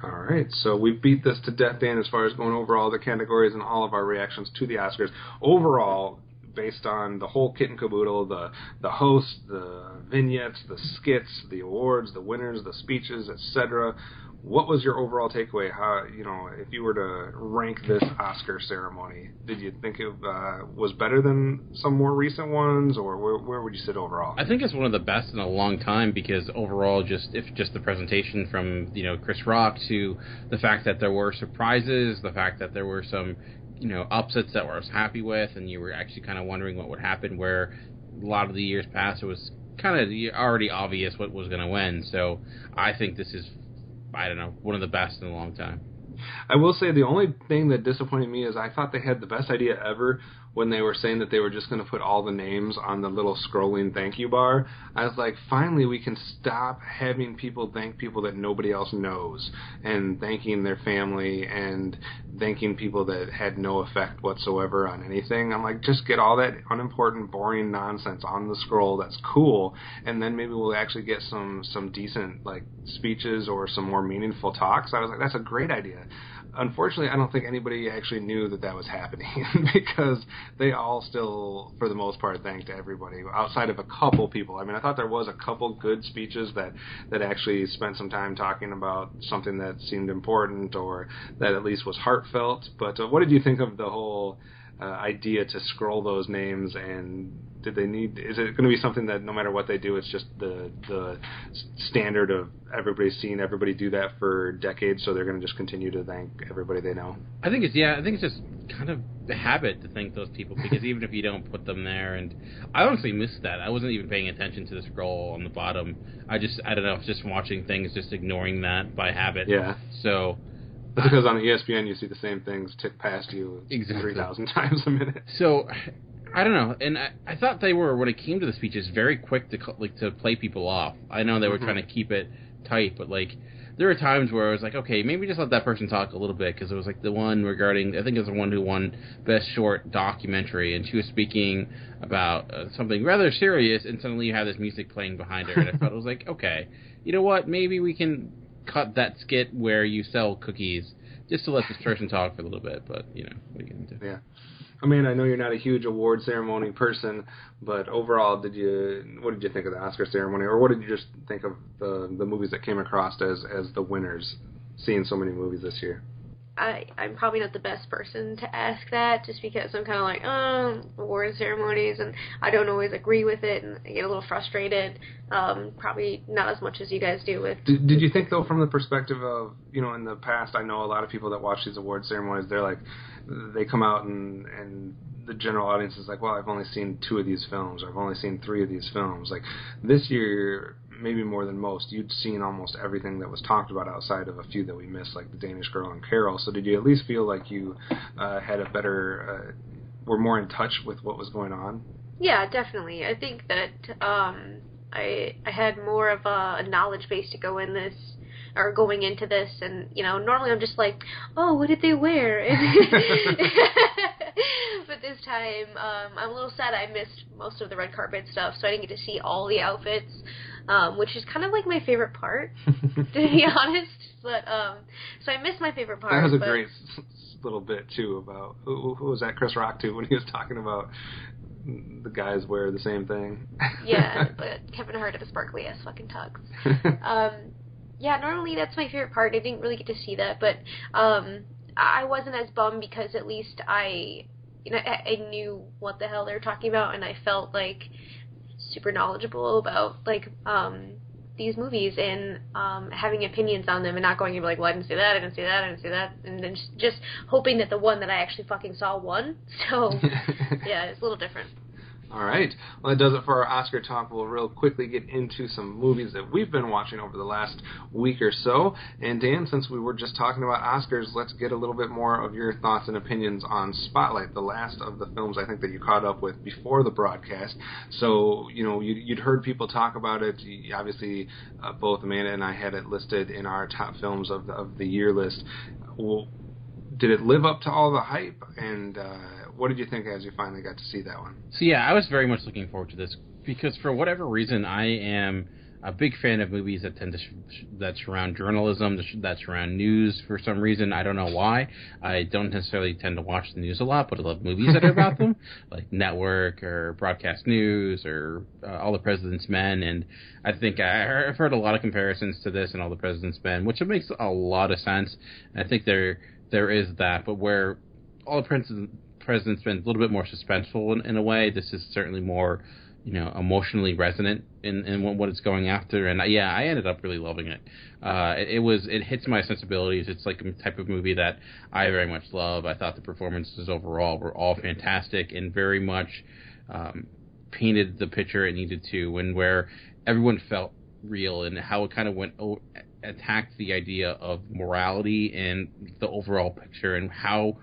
All right, so we beat this to death, Dan, as far as going over all the categories and all of our reactions to the Oscars. Overall, based on the whole kit and caboodle, the host, the vignettes, the skits, the awards, the winners, the speeches, etc. What was your overall takeaway? How, if you were to rank this Oscar ceremony, did you think it was better than some more recent ones, or where would you sit overall? I think it's one of the best in a long time, because overall, just the presentation from Chris Rock, to the fact that there were surprises, the fact that there were some upsets that I was happy with, and you were actually kind of wondering what would happen, where a lot of the years past it was kind of already obvious what was going to win. So I think this is, one of the best in a long time. I will say the only thing that disappointed me is I thought they had the best idea ever when they were saying that they were just going to put all the names on the little scrolling thank you bar. I was like, finally we can stop having people thank people that nobody else knows, and thanking their family and thanking people that had no effect whatsoever on anything. I'm like, just get all that unimportant, boring nonsense on the scroll. That's cool. And then maybe we'll actually get some decent like speeches or some more meaningful talks. I was like, that's a great idea. unfortunately, I don't think anybody actually knew that was happening because they all still, for the most part, thanked everybody outside of a couple people. I mean, I thought there was a couple good speeches that actually spent some time talking about something that seemed important or that at least was heartfelt. But what did you think of the whole idea to scroll those names, and is it going to be something that no matter what they do, it's just the standard of everybody's seen everybody do that for decades, so they're going to just continue to thank everybody they know? I think it's just kind of the habit to thank those people, because even if you don't put them there, and I honestly missed that. I wasn't even paying attention to the scroll on the bottom. I don't know, just watching things, just ignoring that by habit. Yeah. So that's because on ESPN you see the same things tick past you exactly 3,000 times a minute. So I don't know, and I thought they were, when it came to the speeches, very quick to play people off. I know they were trying to keep it tight, but like there were times where I was like, okay, maybe just let that person talk a little bit, because it was like the one regarding, I think it was the one who won Best Short Documentary, and she was speaking about something rather serious, and suddenly you have this music playing behind her, and I felt, it was like, okay, you know what, maybe we can cut that skit where you sell cookies just to let this person talk for a little bit, but, you know, what are you going to do? Yeah. I mean, I know you're not a huge award ceremony person, but overall, what did you think of the Oscar ceremony, or what did you just think of the movies that came across as the winners, seeing so many movies this year? I'm probably not the best person to ask that, just because I'm kind of like, award ceremonies, and I don't always agree with it, and I get a little frustrated. Probably not as much as you guys do with. Did you think, though, from the perspective of, in the past, I know a lot of people that watch these award ceremonies, they're like, they come out and the general audience is like, well, I've only seen 2 of these films, or I've only seen 3 of these films. Like, this year, maybe more than most, you'd seen almost everything that was talked about outside of a few that we missed, like The Danish Girl and Carol. So did you at least feel like you had a better, were more in touch with what was going on? Yeah, definitely. I think that I had more of a knowledge base to go in this, or going into this, and, normally I'm just like, oh, what did they wear? But this time, I'm a little sad I missed most of the red carpet stuff, so I didn't get to see all the outfits, which is kind of like my favorite part, to be honest. But so I missed my favorite part. That was a great little bit too about who was that, Chris Rock too, when he was talking about the guys wear the same thing. Yeah, but Kevin Hart had a sparkly ass fucking tux. Yeah, normally that's my favorite part. I didn't really get to see that, but I wasn't as bummed because at least I knew what the hell they were talking about, and I felt like super knowledgeable about these movies, and having opinions on them, and not going and be like, well, I didn't see that, I didn't see that, I didn't see that, and then just hoping that the one that I actually fucking saw won. So yeah, it's a little different. All right. Well, that does it for our Oscar talk. We'll real quickly get into some movies that we've been watching over the last week or so. And Dan, since we were just talking about Oscars, let's get a little bit more of your thoughts and opinions on Spotlight, the last of the films I think that you caught up with before the broadcast. So, you'd heard people talk about it. Obviously, both Amanda and I had it listed in our top films of the year list. Well, did it live up to all the hype? And what did you think as you finally got to see that one? So yeah, I was very much looking forward to this, because for whatever reason, I am a big fan of movies that tend to that surround journalism, that surround news. For some reason, I don't know why. I don't necessarily tend to watch the news a lot, but I love movies that are about them, like Network or Broadcast News or All the President's Men. And I think I've heard a lot of comparisons to this and All the President's Men, which makes a lot of sense. And I think there is that, but where All the President's Men is a little bit more suspenseful in a way, this is certainly more, emotionally resonant in what it's going after. And yeah, I ended up really loving it. It hits my sensibilities. It's like a type of movie that I very much love. I thought the performances overall were all fantastic and very much painted the picture it needed to, and where everyone felt real, and how it kind of attacked the idea of morality and the overall picture, and how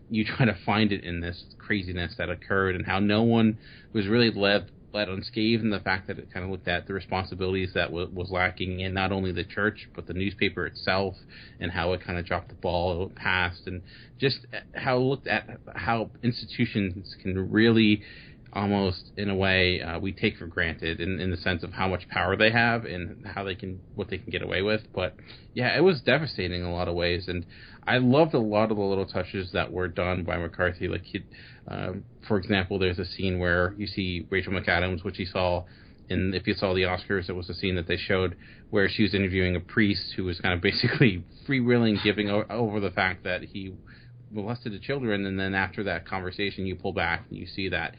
you try to find it in this craziness that occurred, and how no one was really led unscathed, and the fact that it kind of looked at the responsibilities that was lacking in not only the church but the newspaper itself, and how it kind of dropped the ball past, and just how it looked at how institutions can really almost in a way we take for granted in the sense of how much power they have and what they can get away with. But yeah, it was devastating in a lot of ways, and I loved a lot of the little touches that were done by McCarthy. Like, for example, there's a scene where you see Rachel McAdams, which you saw if you saw the Oscars, it was a scene that they showed where she was interviewing a priest who was kind of basically freewheeling, giving over the fact that he molested the children, and then after that conversation, you pull back and you see that,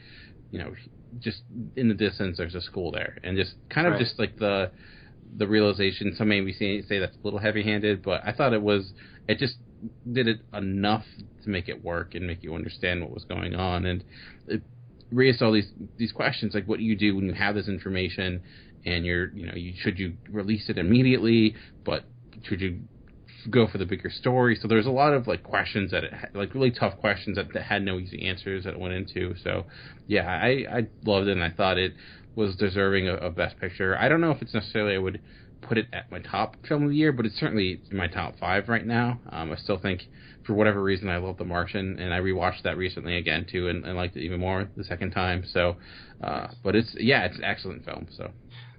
just in the distance, there's a school there, and just kind of just like the realization. Some maybe say that's a little heavy-handed, but I thought it just did it enough to make it work and make you understand what was going on, and it raised all these questions, like what do you do when you have this information and should you release it immediately, but should you go for the bigger story? So there's a lot of questions really tough questions that had no easy answers that it went into. So yeah, I loved it, and I thought it was deserving of Best Picture. I don't know if it's necessarily I would put it at my top film of the year, but it's certainly in my top 5 right now. I still think, for whatever reason, I love The Martian, and I rewatched that recently again too, and liked it even more the second time. So, but it's an excellent film. So,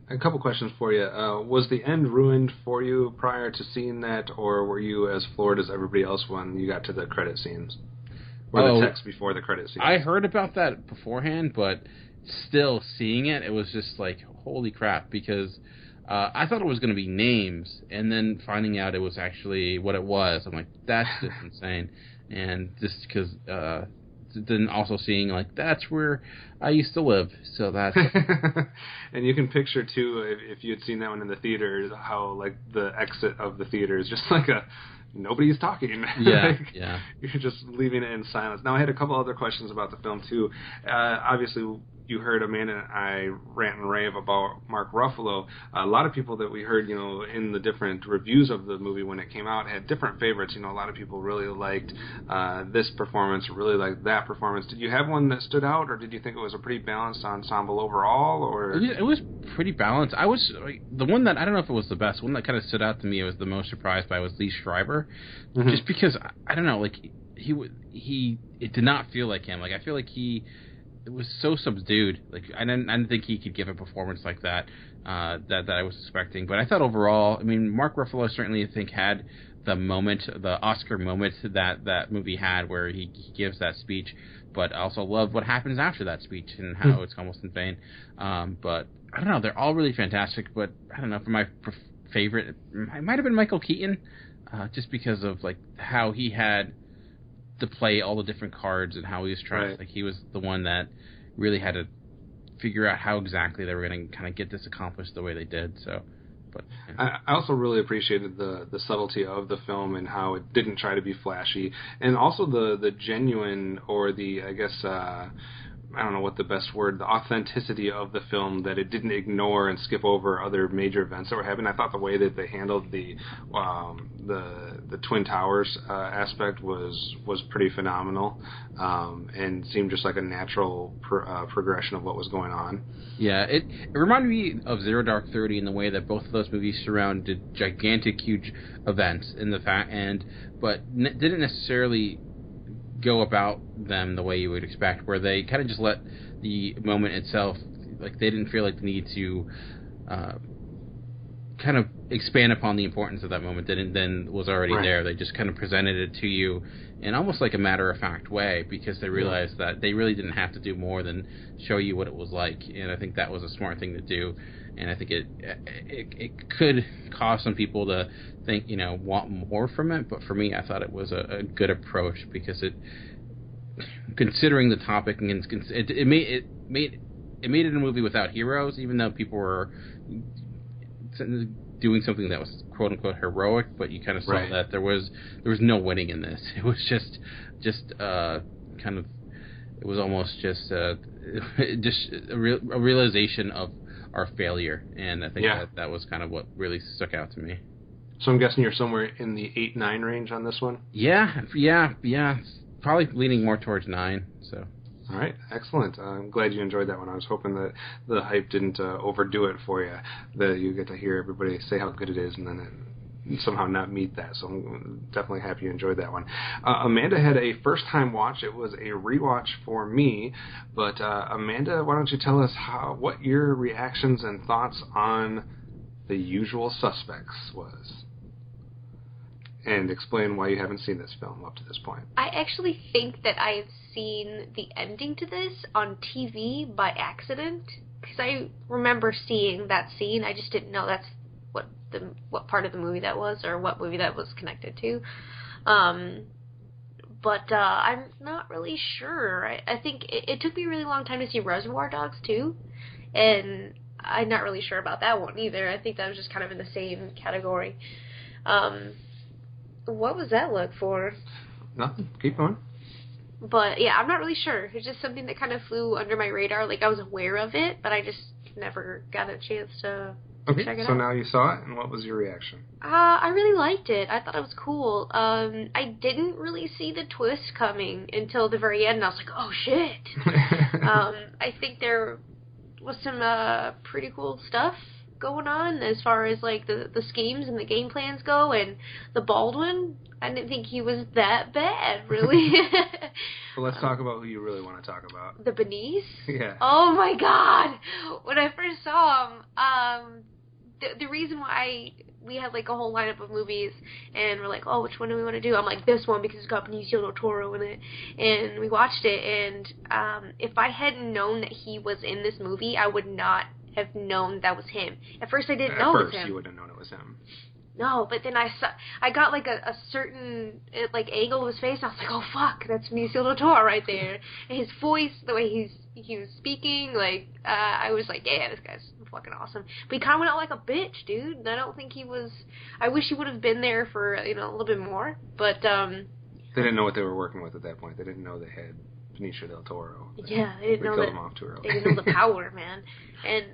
a couple questions for you. Was the end ruined for you prior to seeing that, or were you as floored as everybody else when you got to the credit scenes, or the text before the credit scenes? I heard about that beforehand, but still seeing it, it was just like, holy crap, because I thought it was going to be names, and then finding out it was actually what it was, I'm like, that's just insane. And just because, then also seeing, that's where I used to live, so that's... And you can picture, too, if you had seen that one in the theater, how, the exit of the theater is just nobody's talking. Yeah. You're just leaving it in silence. Now, I had a couple other questions about the film, too. Obviously, you heard Amanda and I rant and rave about Mark Ruffalo. A lot of people that we heard, in the different reviews of the movie when it came out had different favorites. A lot of people really liked this performance, really liked that performance. Did you have one that stood out, or did you think it was a pretty balanced ensemble overall? Or it was pretty balanced. I was the one that, I don't know if it was the best one that kind of stood out to me. I was the most surprised by was Lee Schreiber, just because I don't know, it did not feel like him. I feel like it was so subdued. I didn't think he could give a performance like that that I was expecting. But I thought overall, Mark Ruffalo certainly, I think, had the Oscar moment that movie had, where he gives that speech. But I also love what happens after that speech and how it's almost in vain. But I don't know, they're all really fantastic. But I don't know, for my favorite, it might have been Michael Keaton, just because of how he had to play all the different cards and how he was trying. He was the one that really had to figure out how exactly they were going to kind of get this accomplished the way they did. So, but yeah. I also really appreciated the subtlety of the film and how it didn't try to be flashy, and also the genuine, or the, I guess, I don't know what the best word, the authenticity of the film, that it didn't ignore and skip over other major events that were happening. I thought the way that they handled the Twin Towers aspect was pretty phenomenal, and seemed just like a natural progression of what was going on. Yeah, it reminded me of Zero Dark 30 in the way that both of those movies surrounded gigantic, huge events but didn't necessarily go about them the way you would expect, where they kind of just let the moment itself, they didn't feel like the need to kind of expand upon the importance of that moment that then was already there. They just kind of presented it to you in almost like a matter-of-fact way, because they realized that they really didn't have to do more than show you what it was like, and I think that was a smart thing to do. And I think it could cause some people to think, want more from it. But for me, I thought it was a good approach, because considering the topic, and it made it a movie without heroes, even though people were doing something that was quote unquote heroic. But you kind of saw that there was no winning in this. It was just kind of, it was almost just a realization of our failure, and I think that was kind of what really stuck out to me. So I'm guessing you're somewhere in the 8-9 range on this one? Yeah, probably leaning more towards 9. So. All right, excellent. I'm glad you enjoyed that one. I was hoping that the hype didn't overdo it for you, that you get to hear everybody say how good it is, and then somehow not meet that. So I'm definitely happy you enjoyed that one. Amanda had a first-time watch. It was a rewatch for me. But Amanda, why don't you tell us what your reactions and thoughts on The Usual Suspects was? And explain why you haven't seen this film up to this point. I actually think that I have seen the ending to this on TV by accident, because I remember seeing that scene. I just didn't know that's what part of the movie that was, or what movie that was connected to. But I'm not really sure. I think it took me a really long time to see Reservoir Dogs too, and I'm not really sure about that one either. I think that was just kind of in the same category. What was that look for? Nothing. Keep going. But, yeah, I'm not really sure. It's just something that kind of flew under my radar. Like, I was aware of it, but I just never got a chance to check it out. So now you saw it, and what was your reaction? I really liked it. I thought it was cool. I didn't really see the twist coming until the very end, and I was like, oh, shit. I think there was some pretty cool stuff going on as far as like the schemes and the game plans go, and the Baldwin, I didn't think he was that bad, really. Well, let's talk about who you really want to talk about. The Benice? Yeah. Oh my god! When I first saw him, the reason why we had like a whole lineup of movies, and we're like, oh, which one do we want to do? I'm like, this one, because it's got Benicio del Toro in it. And we watched it, and if I hadn't known that he was in this movie, I would not have known that was him. At first I didn't know it was him. At first you wouldn't have known it was him. No, but then I got like a certain like angle of his face, and I was like, oh fuck, that's Benicio del Toro right there. And his voice, the way he was speaking, like I was like, yeah, this guy's fucking awesome. But he kind of went out like a bitch, dude. And I don't think he was. I wish he would have been there for a little bit more. But they didn't know what they were working with at that point. They didn't know they had Benicio del Toro. Yeah, they didn't know that. Him off too early. They didn't know the power, man. And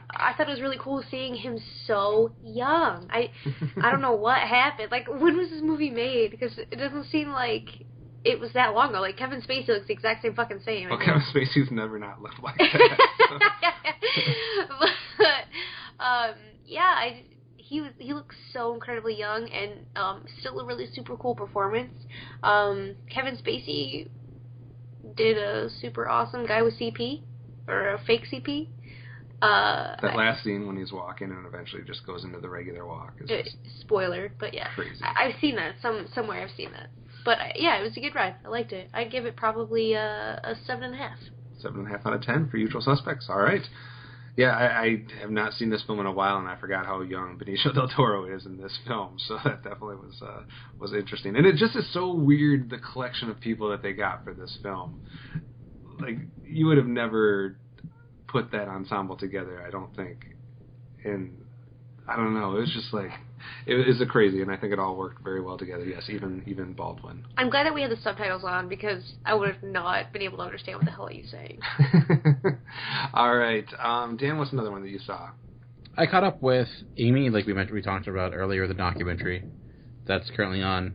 I thought it was really cool seeing him so young. I don't know what happened. Like, when was this movie made? Because it doesn't seem like it was that long ago. Like, Kevin Spacey looks the exact same fucking same. Well, Kevin Spacey's never not looked like that. But, yeah, he looks so incredibly young, and still a really super cool performance. Kevin Spacey did a super awesome guy with CP, or a fake CP. That last scene when he's walking and eventually just goes into the regular walk is just spoiler, but yeah, crazy. I've seen that somewhere. I've seen that, but yeah, it was a good ride. I liked it. I'd give it probably a 7.5. 7.5 out of 10 for Usual Suspects. All right. Yeah, I have not seen this film in a while, and I forgot how young Benicio del Toro is in this film, so that definitely was interesting. And it just is so weird, the collection of people that they got for this film. Like, you would have never put that ensemble together, I don't think. And I don't know, it was just like, it was crazy, and I think it all worked very well together. Yes, even Baldwin. I'm glad that we had the subtitles on, because I would have not been able to understand what the hell are you saying. All right, Dan, what's another one that you saw? I caught up with Amy, like we talked about earlier, the documentary that's currently on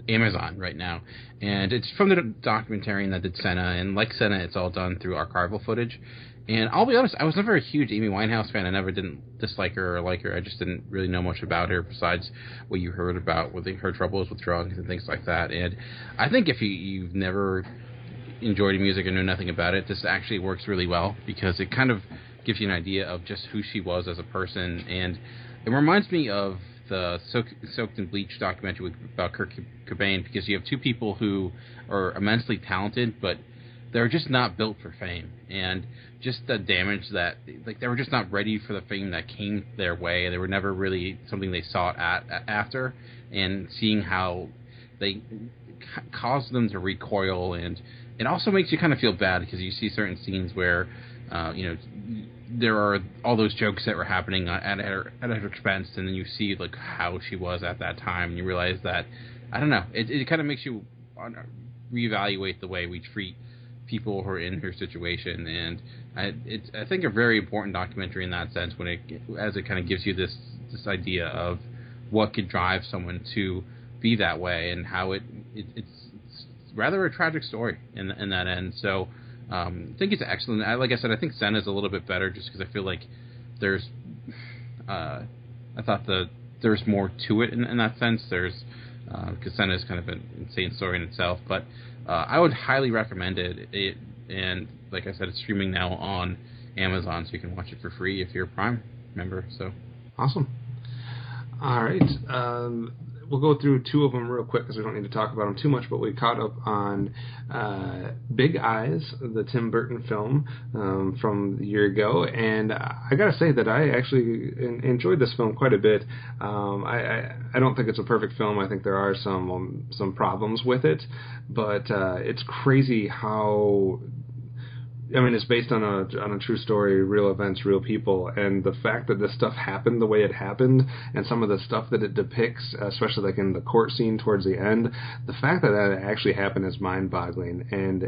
Amazon right now, and it's from the documentarian that did Senna, and like Senna, it's all done through archival footage. And I'll be honest, I was never a huge Amy Winehouse fan. I never didn't dislike her or like her. I just didn't really know much about her besides what you heard about with her troubles with drugs and things like that. And I think if you've never enjoyed music and know nothing about it, this actually works really well, because it kind of gives you an idea of just who she was as a person. And it reminds me of the Soaked in Bleach documentary about Kurt Cobain, because you have two people who are immensely talented, but they're just not built for fame. And just the damage that, like, they were just not ready for the fame that came their way. They were never really something they sought after. And seeing how they caused them to recoil, and it also makes you kind of feel bad, because you see certain scenes where, there are all those jokes that were happening at her expense, and then you see like how she was at that time, and you realize that, I don't know, it kind of makes you reevaluate the way we treat people who are in her situation. And it's I think a very important documentary in that sense, as it kind of gives you this idea of what could drive someone to be that way, and how it's rather a tragic story in that end. So I think it's excellent. Like I said, I think Senna's a little bit better, just because I feel like there's I thought the there's more to it in that sense. There's Cassandra is kind of an insane story in itself, but I would highly recommend it. And like I said, it's streaming now on Amazon, so you can watch it for free if you're a Prime member. So awesome. All right. We'll go through two of them real quick because we don't need to talk about them too much, but we caught up on Big Eyes, the Tim Burton film from a year ago, and I gotta say that I actually enjoyed this film quite a bit. I don't think it's a perfect film. I think there are some problems with it, but it's crazy how... I mean, it's based on a true story, real events, real people, and the fact that this stuff happened the way it happened, and some of the stuff that it depicts, especially like in the court scene towards the end, the fact that that actually happened is mind-boggling, and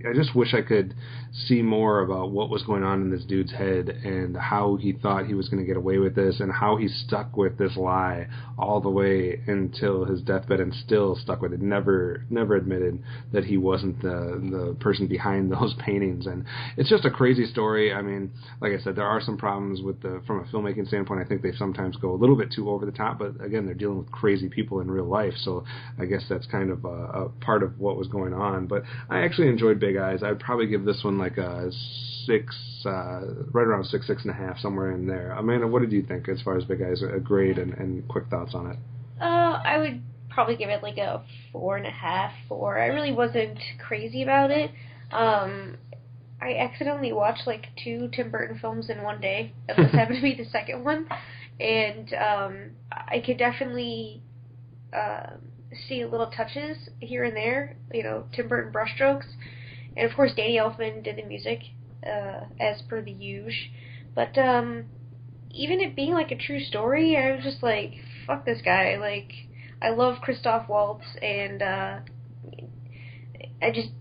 I just wish I could see more about what was going on in this dude's head and how he thought he was going to get away with this and how he stuck with this lie all the way until his deathbed and still stuck with it. Never admitted that he wasn't the person behind those paintings. And it's just a crazy story. I mean, like I said, there are some problems with from a filmmaking standpoint. I think they sometimes go a little bit too over the top, but again, they're dealing with crazy people in real life, so I guess that's kind of a part of what was going on. But I actually enjoyed Big Eyes. I'd probably give this one like a 6, right around 6.5, somewhere in there. Amanda, what did you think as far as Big Eyes, a grade and quick thoughts on it? I would probably give it like a 4.5, 4. I really wasn't crazy about it. I accidentally watched like 2 Tim Burton films in one day, and this happened to be the second one, and I could definitely see little touches here and there, Tim Burton brushstrokes, and of course Danny Elfman did the music, as per the usual, but even it being like a true story, I was just like, fuck this guy, like, I love Christoph Waltz, and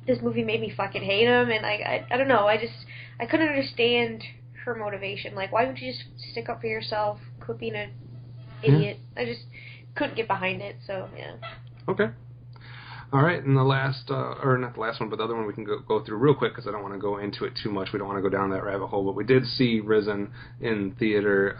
this movie made me fucking hate him, and I don't know, I couldn't understand her motivation. Like, why wouldn't you just stick up for yourself, quit being an idiot? I just couldn't get behind it, so, yeah. Okay. All right, and the last, or not the last one, but the other one we can go through real quick because I don't want to go into it too much. We don't want to go down that rabbit hole, but we did see Risen in theater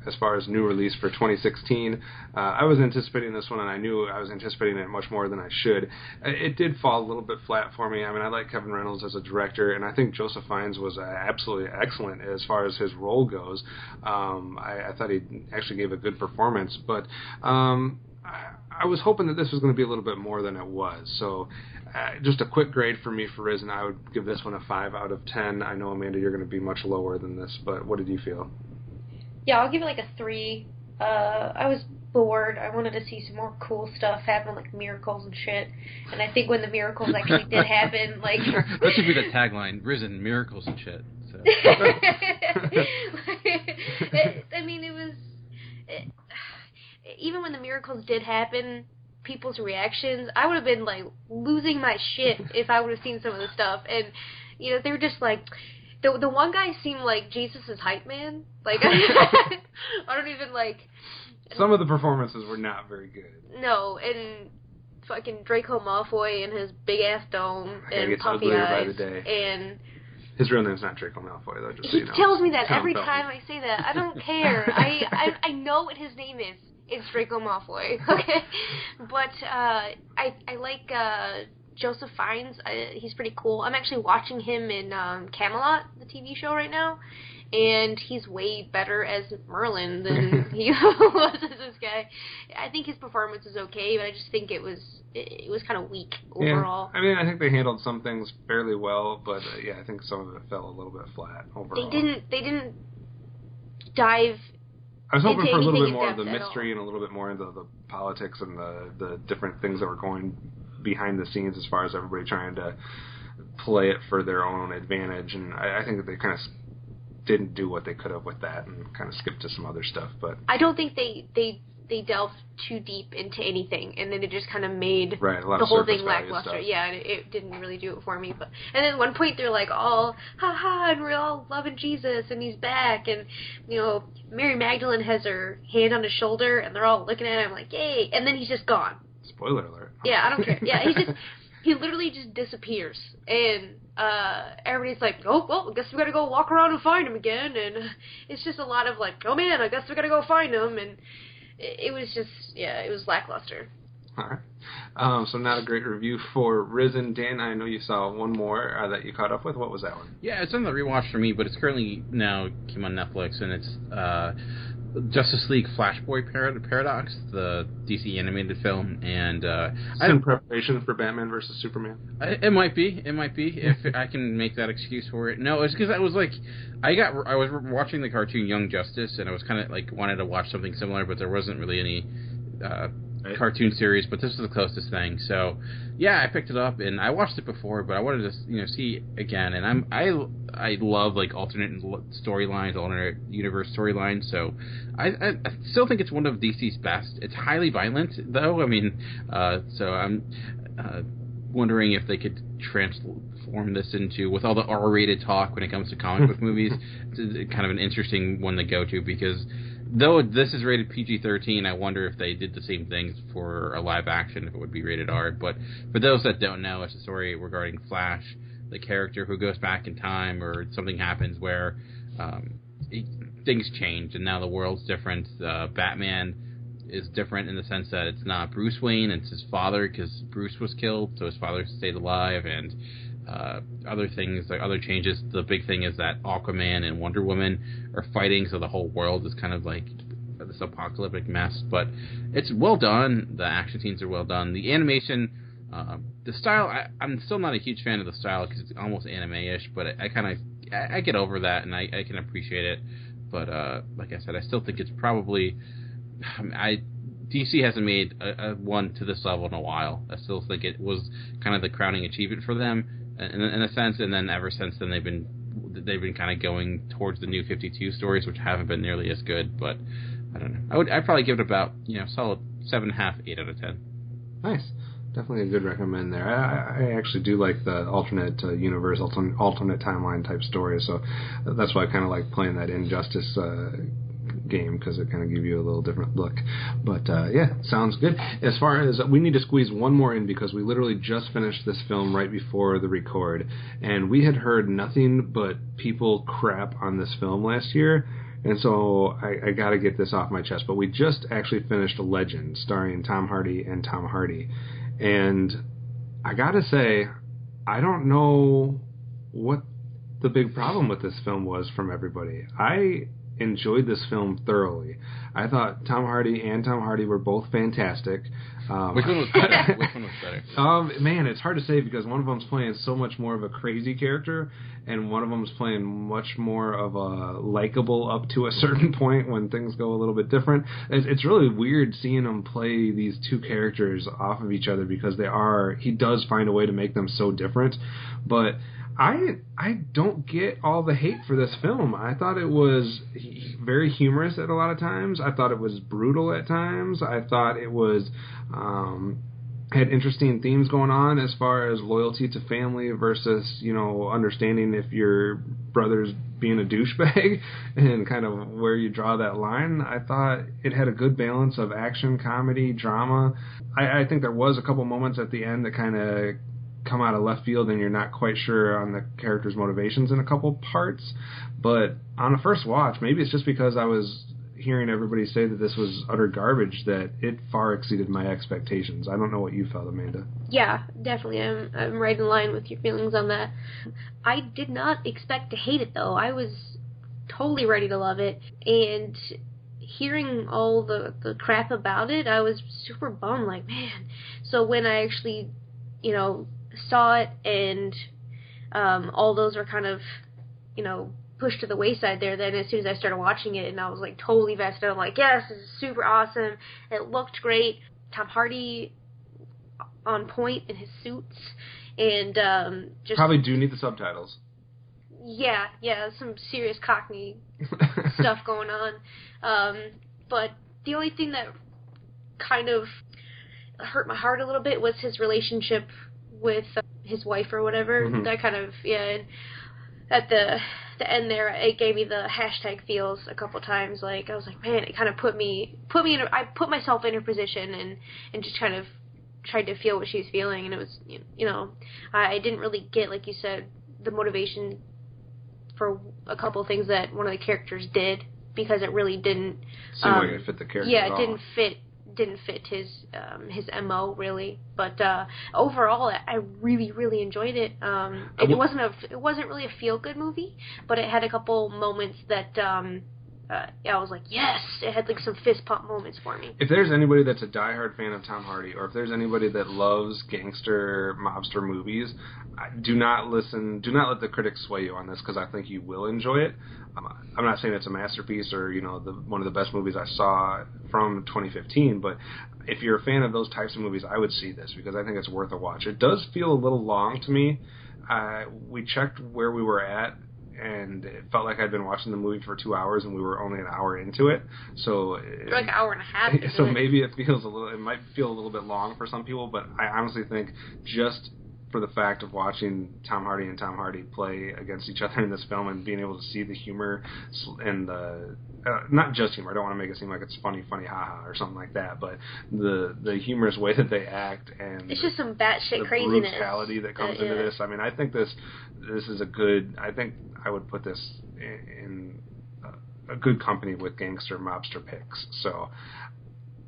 as far as new release for 2016. I was anticipating this one, and I knew I was anticipating it much more than I should. It did fall a little bit flat for me. I mean, I like Kevin Reynolds as a director, and I think Joseph Fiennes was absolutely excellent as far as his role goes. I thought he actually gave a good performance, but I was hoping that this was going to be a little bit more than it was. So just a quick grade for me for Risen, I would give this one a 5 out of 10. I know, Amanda, you're going to be much lower than this, but what did you feel? Yeah, I'll give it like a 3. I was bored. I wanted to see some more cool stuff happen, like miracles and shit. And I think when the miracles actually did happen, like... That should be the tagline, Risen, miracles and shit. So. I mean, it was... even when the miracles did happen, people's reactions, I would have been, like, losing my shit if I would have seen some of the stuff. And, they were just, like... The one guy seemed like Jesus' hype man. Like, I don't even, like... Some of the performances were not very good. No, and fucking Draco Malfoy and his big-ass dome and puffy eyes. By the day. And... His real name's not Draco Malfoy, though, just so he you know. tells me that every time I say that. I don't care. I know what his name is. It's Draco Malfoy, okay? But I like Joseph Fiennes. He's pretty cool. I'm actually watching him in Camelot, the TV show, right now, and he's way better as Merlin than he was as this guy. I think his performance is okay, but I just think it was kind of weak overall. Yeah. I mean, I think they handled some things fairly well, but I think some of it fell a little bit flat overall. They didn't dive. I was hoping for a little bit more of the mystery and a little bit more into the politics and the different things that were going behind the scenes as far as everybody trying to play it for their own advantage. And I think that they kind of didn't do what they could have with that and kind of skipped to some other stuff. But I don't think they delved too deep into anything, and then it just kind of made the whole thing lackluster. Stuff. Yeah, it didn't really do it for me. But and then at one point they're like, all ha, and we're all loving Jesus, and he's back, and Mary Magdalene has her hand on his shoulder, and they're all looking at him like, yay, and then he's just gone. Spoiler alert. Yeah, I don't care. Yeah, he literally just disappears, and everybody's like, oh, well, I guess we gotta go walk around and find him again, and it's just a lot of like, oh man, I guess we gotta go find him, and it was just, yeah, it was lackluster. All right. So not a great review for Risen. Dan, I know you saw one more that you caught up with. What was that one? Yeah, it's on the rewatch for me, but it's currently now came on Netflix, and it's Justice League Flashpoint Paradox, the DC animated film, and in preparation for Batman versus Superman. It might be if I can make that excuse for it. No, it's because I was like, I was watching the cartoon Young Justice, and I was kind of like wanted to watch something similar, but there wasn't really any cartoon series, but this is the closest thing. So yeah, I picked it up and I watched it before, but I wanted to see again. And I love like alternate storylines, alternate universe storylines. So I still think it's one of DC's best. It's highly violent though. I mean, so I'm wondering if they could transform this into, with all the R-rated talk when it comes to comic book movies, it's kind of an interesting one to go to, because though this is rated PG-13, I wonder if they did the same things for a live action, if it would be rated R. But for those that don't know, it's a story regarding Flash, the character who goes back in time, or something happens where things change, and now the world's different. Batman is different in the sense that it's not Bruce Wayne, it's his father, because Bruce was killed, so his father stayed alive, and other things, like other changes. The big thing is that Aquaman and Wonder Woman are fighting, so the whole world is kind of like this apocalyptic mess. But it's well done. The action scenes are well done. The animation, the style, I'm still not a huge fan of the style because it's almost anime-ish, but I get over that, and I can appreciate it. But like I said, I still think it's probably, DC hasn't made a one to this level in a while. I still think it was kind of the crowning achievement for them in a sense, and then ever since then they've been kind of going towards the New 52 stories, which haven't been nearly as good. But I don't know. I'd probably give it about solid 7.5, 8 out of 10. Nice. Definitely a good recommend there. I actually do like the alternate universe, alternate timeline type stories, so that's why I kind of like playing that Injustice game, because it kind of gives you a little different look. But yeah, sounds good. As far as we need to squeeze one more in, because we literally just finished this film right before the record, and we had heard nothing but people crap on this film last year. And so I got to get this off my chest. But we just actually finished Legend, starring Tom Hardy and Tom Hardy. And I got to say, I don't know what the big problem with this film was from everybody. I enjoyed this film thoroughly. I thought Tom Hardy and Tom Hardy were both fantastic. Which one was better? Which one was better? Man, it's hard to say, because one of them's playing so much more of a crazy character, and one of them's playing much more of a likable up to a certain point when things go a little bit different. It's really weird seeing him play these two characters off of each other, because he does find a way to make them so different. But I don't get all the hate for this film. I thought it was very humorous at a lot of times. I thought it was brutal at times. I thought it was had interesting themes going on as far as loyalty to family versus, understanding if your brother's being a douchebag and kind of where you draw that line. I thought it had a good balance of action, comedy, drama. I think there was a couple moments at the end that kind of come out of left field, and you're not quite sure on the character's motivations in a couple parts. But on a first watch, maybe it's just because I was hearing everybody say that this was utter garbage, that it far exceeded my expectations. I don't know what you felt, Amanda. Yeah, definitely. I'm right in line with your feelings on that. I did not expect to hate it, though. I was totally ready to love it, and hearing all the crap about it, I was super bummed, like, man. So when I actually, saw it, and all those were kind of, pushed to the wayside there, then as soon as I started watching it, and I was like totally vested, I'm like, yes, this is super awesome. It looked great. Tom Hardy on point in his suits, and just probably do need the subtitles. Yeah, some serious Cockney stuff going on. But the only thing that kind of hurt my heart a little bit was his relationship with his wife or whatever. Mm-hmm. That kind of, and at the end there, it gave me the hashtag feels a couple times. Like, I was like, man, it kind of put me in I put myself in her position and just kind of tried to feel what she was feeling, and it was, I didn't really get, like you said, the motivation for a couple of things that one of the characters did, because it really didn't seem like it fit the character. Yeah, at all. Didn't fit his MO really. But overall, I really, really enjoyed it. It wasn't really a feel good movie, but it had a couple moments that I was like, yes. It had like some fist pump moments for me. If there's anybody that's a diehard fan of Tom Hardy, or if there's anybody that loves gangster mobster movies, do not let the critics sway you on this, because I think you will enjoy it. I'm not saying it's a masterpiece or one of the best movies I saw from 2015, but if you're a fan of those types of movies, I would see this, because I think it's worth a watch. It does feel a little long to me. We checked where we were at, and it felt like I'd been watching the movie for 2 hours, and we were only an hour into it. So like an hour and a half. So maybe it might feel a little bit long for some people, but I honestly think just for the fact of watching Tom Hardy and Tom Hardy play against each other in this film and being able to see the humor and the not just humor, I don't want to make it seem like it's funny haha or something like that, but the humorous way that they act, and it's just some batshit the craziness, brutality that comes into this. I mean, I think this is a good. I think I would put this in a good company with gangster mobster picks. So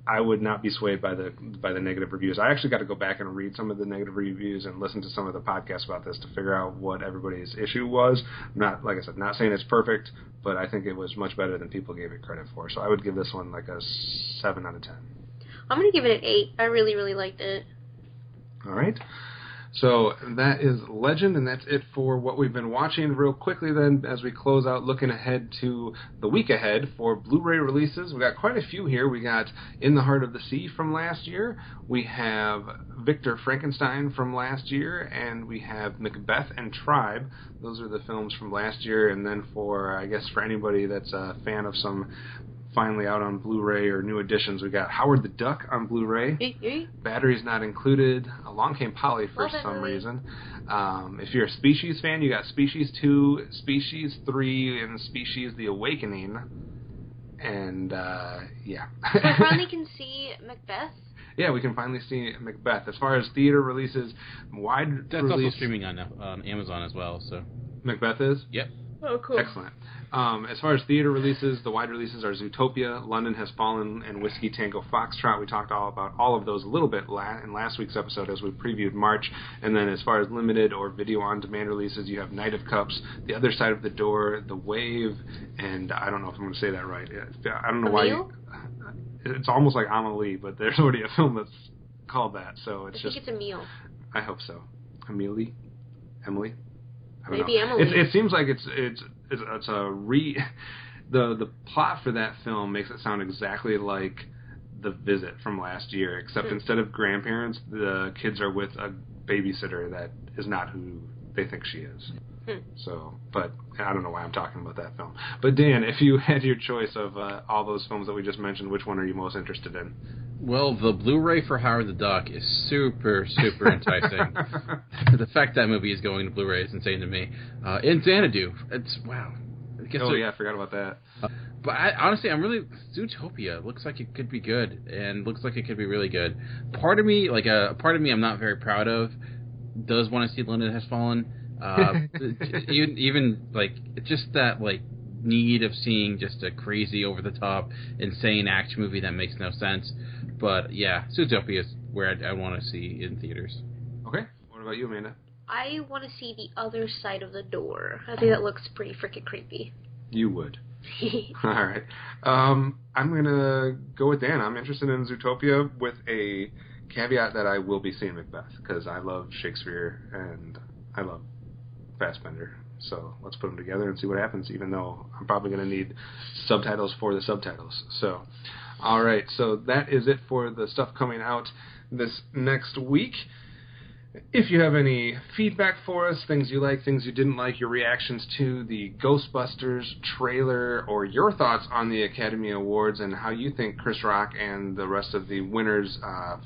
I would not be swayed by the negative reviews. I actually got to go back and read some of the negative reviews and listen to some of the podcasts about this to figure out what everybody's issue was. Not, like I said, not saying it's perfect, but I think it was much better than people gave it credit for. So I would give this one like a 7 out of 10. I'm going to give it an 8. I really, really liked it. All right. So that is Legend, and that's it for what we've been watching. Real quickly then, as we close out, looking ahead to the week ahead for Blu-ray releases. We got quite a few here. We got In the Heart of the Sea from last year. We have Victor Frankenstein from last year, and we have Macbeth and Tribe. Those are the films from last year. And then for anybody that's a fan of some finally out on Blu-ray or new editions, we got Howard the Duck on Blu-ray. Batteries Not Included. Along Came Polly for some reason. If you're a Species fan, you got Species 2, Species 3, and Species The Awakening. And, yeah. So we finally can see Macbeth? Yeah, we can finally see Macbeth. As far as theater releases, That's also streaming on Amazon as well, so. Macbeth is? Yep. Oh, cool. Excellent. As far as theater releases, the wide releases are Zootopia, London Has Fallen, and Whiskey Tango Foxtrot. We talked all about all of those a little bit in last week's episode as we previewed March. And then as far as limited or video-on-demand releases, you have Knight of Cups, The Other Side of the Door, The Wave, and I don't know if I'm going to say that right. I don't know why. It's almost like Amelie, but there's already a film that's called that. So I think it's Emile. I hope so. Emily? Maybe Emily. It seems like it's the plot for that film makes it sound exactly like The Visit from last year, except instead of grandparents, the kids are with a babysitter that is not who they think she is. So, but I don't know why I'm talking about that film. But Dan, if you had your choice of all those films that we just mentioned, which one are you most interested in? Well, the Blu-ray for Howard the Duck is super, super enticing. The fact that movie is going to Blu-ray is insane to me. In Xanadu, it's wow. I forgot about that. But honestly, I'm really Zootopia. Looks like it could be good, and looks like it could be really good. Part of me, I'm not very proud of, does want to see London Has Fallen. even like just that need of seeing just a crazy, over the top, insane action movie that makes no sense. But yeah, Zootopia is where I want to see in theaters. Okay, what about you, Amanda? I want to see The Other Side of the Door. I think that looks pretty freaking creepy. You would. All right. I'm gonna go with Dan. I'm interested in Zootopia with a caveat that I will be seeing Macbeth because I love Shakespeare and I love Fassbender. So let's put them together and see what happens, even though I'm probably going to need subtitles for the subtitles. So, all right. So that is it for the stuff coming out this next week. If you have any feedback for us, things you like, things you didn't like, your reactions to the Ghostbusters trailer, or your thoughts on the Academy Awards and how you think Chris Rock and the rest of the winners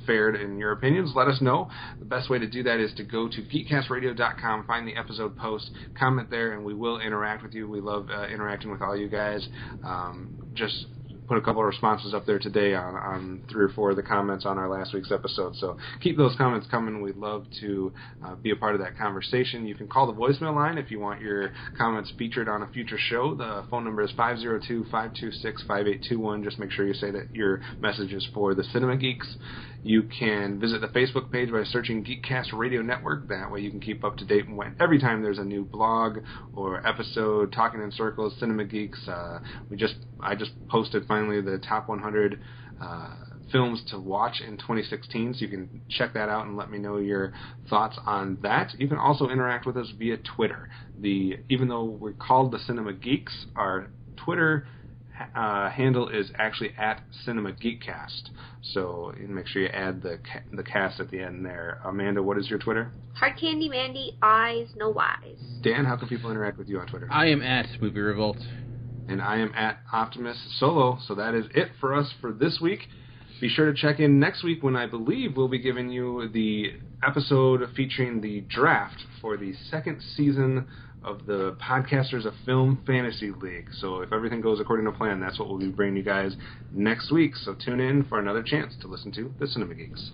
fared in your opinions, let us know. The best way to do that is to go to geekcastradio.com, find the episode post, comment there, and we will interact with you. We love interacting with all you guys. Just put a couple of responses up there today on 3 or 4 of the comments on our last week's episode. So keep those comments coming. We'd love to be a part of that conversation. You can call the voicemail line if you want your comments featured on a future show. The phone number is 502-526-5821. Just make sure you say that your message is for the Cinema Geeks. You can visit the Facebook page by searching Geekcast Radio Network. That way you can keep up to date every time there's a new blog or episode, Talking in Circles, Cinema Geeks. I just posted finally the top 100 films to watch in 2016, so you can check that out and let me know your thoughts on that. You can also interact with us via Twitter. Even though we're called the Cinema Geeks, our Twitter handle is actually at Cinema Geekcast. So make sure you add the cast at the end there. Amanda, what is your Twitter? Hard Candy Mandy, eyes, no wise. Dan, how can people interact with you on Twitter? I am at Movie Revolt. And I am at Optimus Solo. So that is it for us for this week. Be sure to check in next week when I believe we'll be giving you the episode featuring the draft for the second season of the Podcasters of Film Fantasy League. So if everything goes according to plan, that's what we'll be bringing you guys next week. So tune in for another chance to listen to the Cinema Geeks.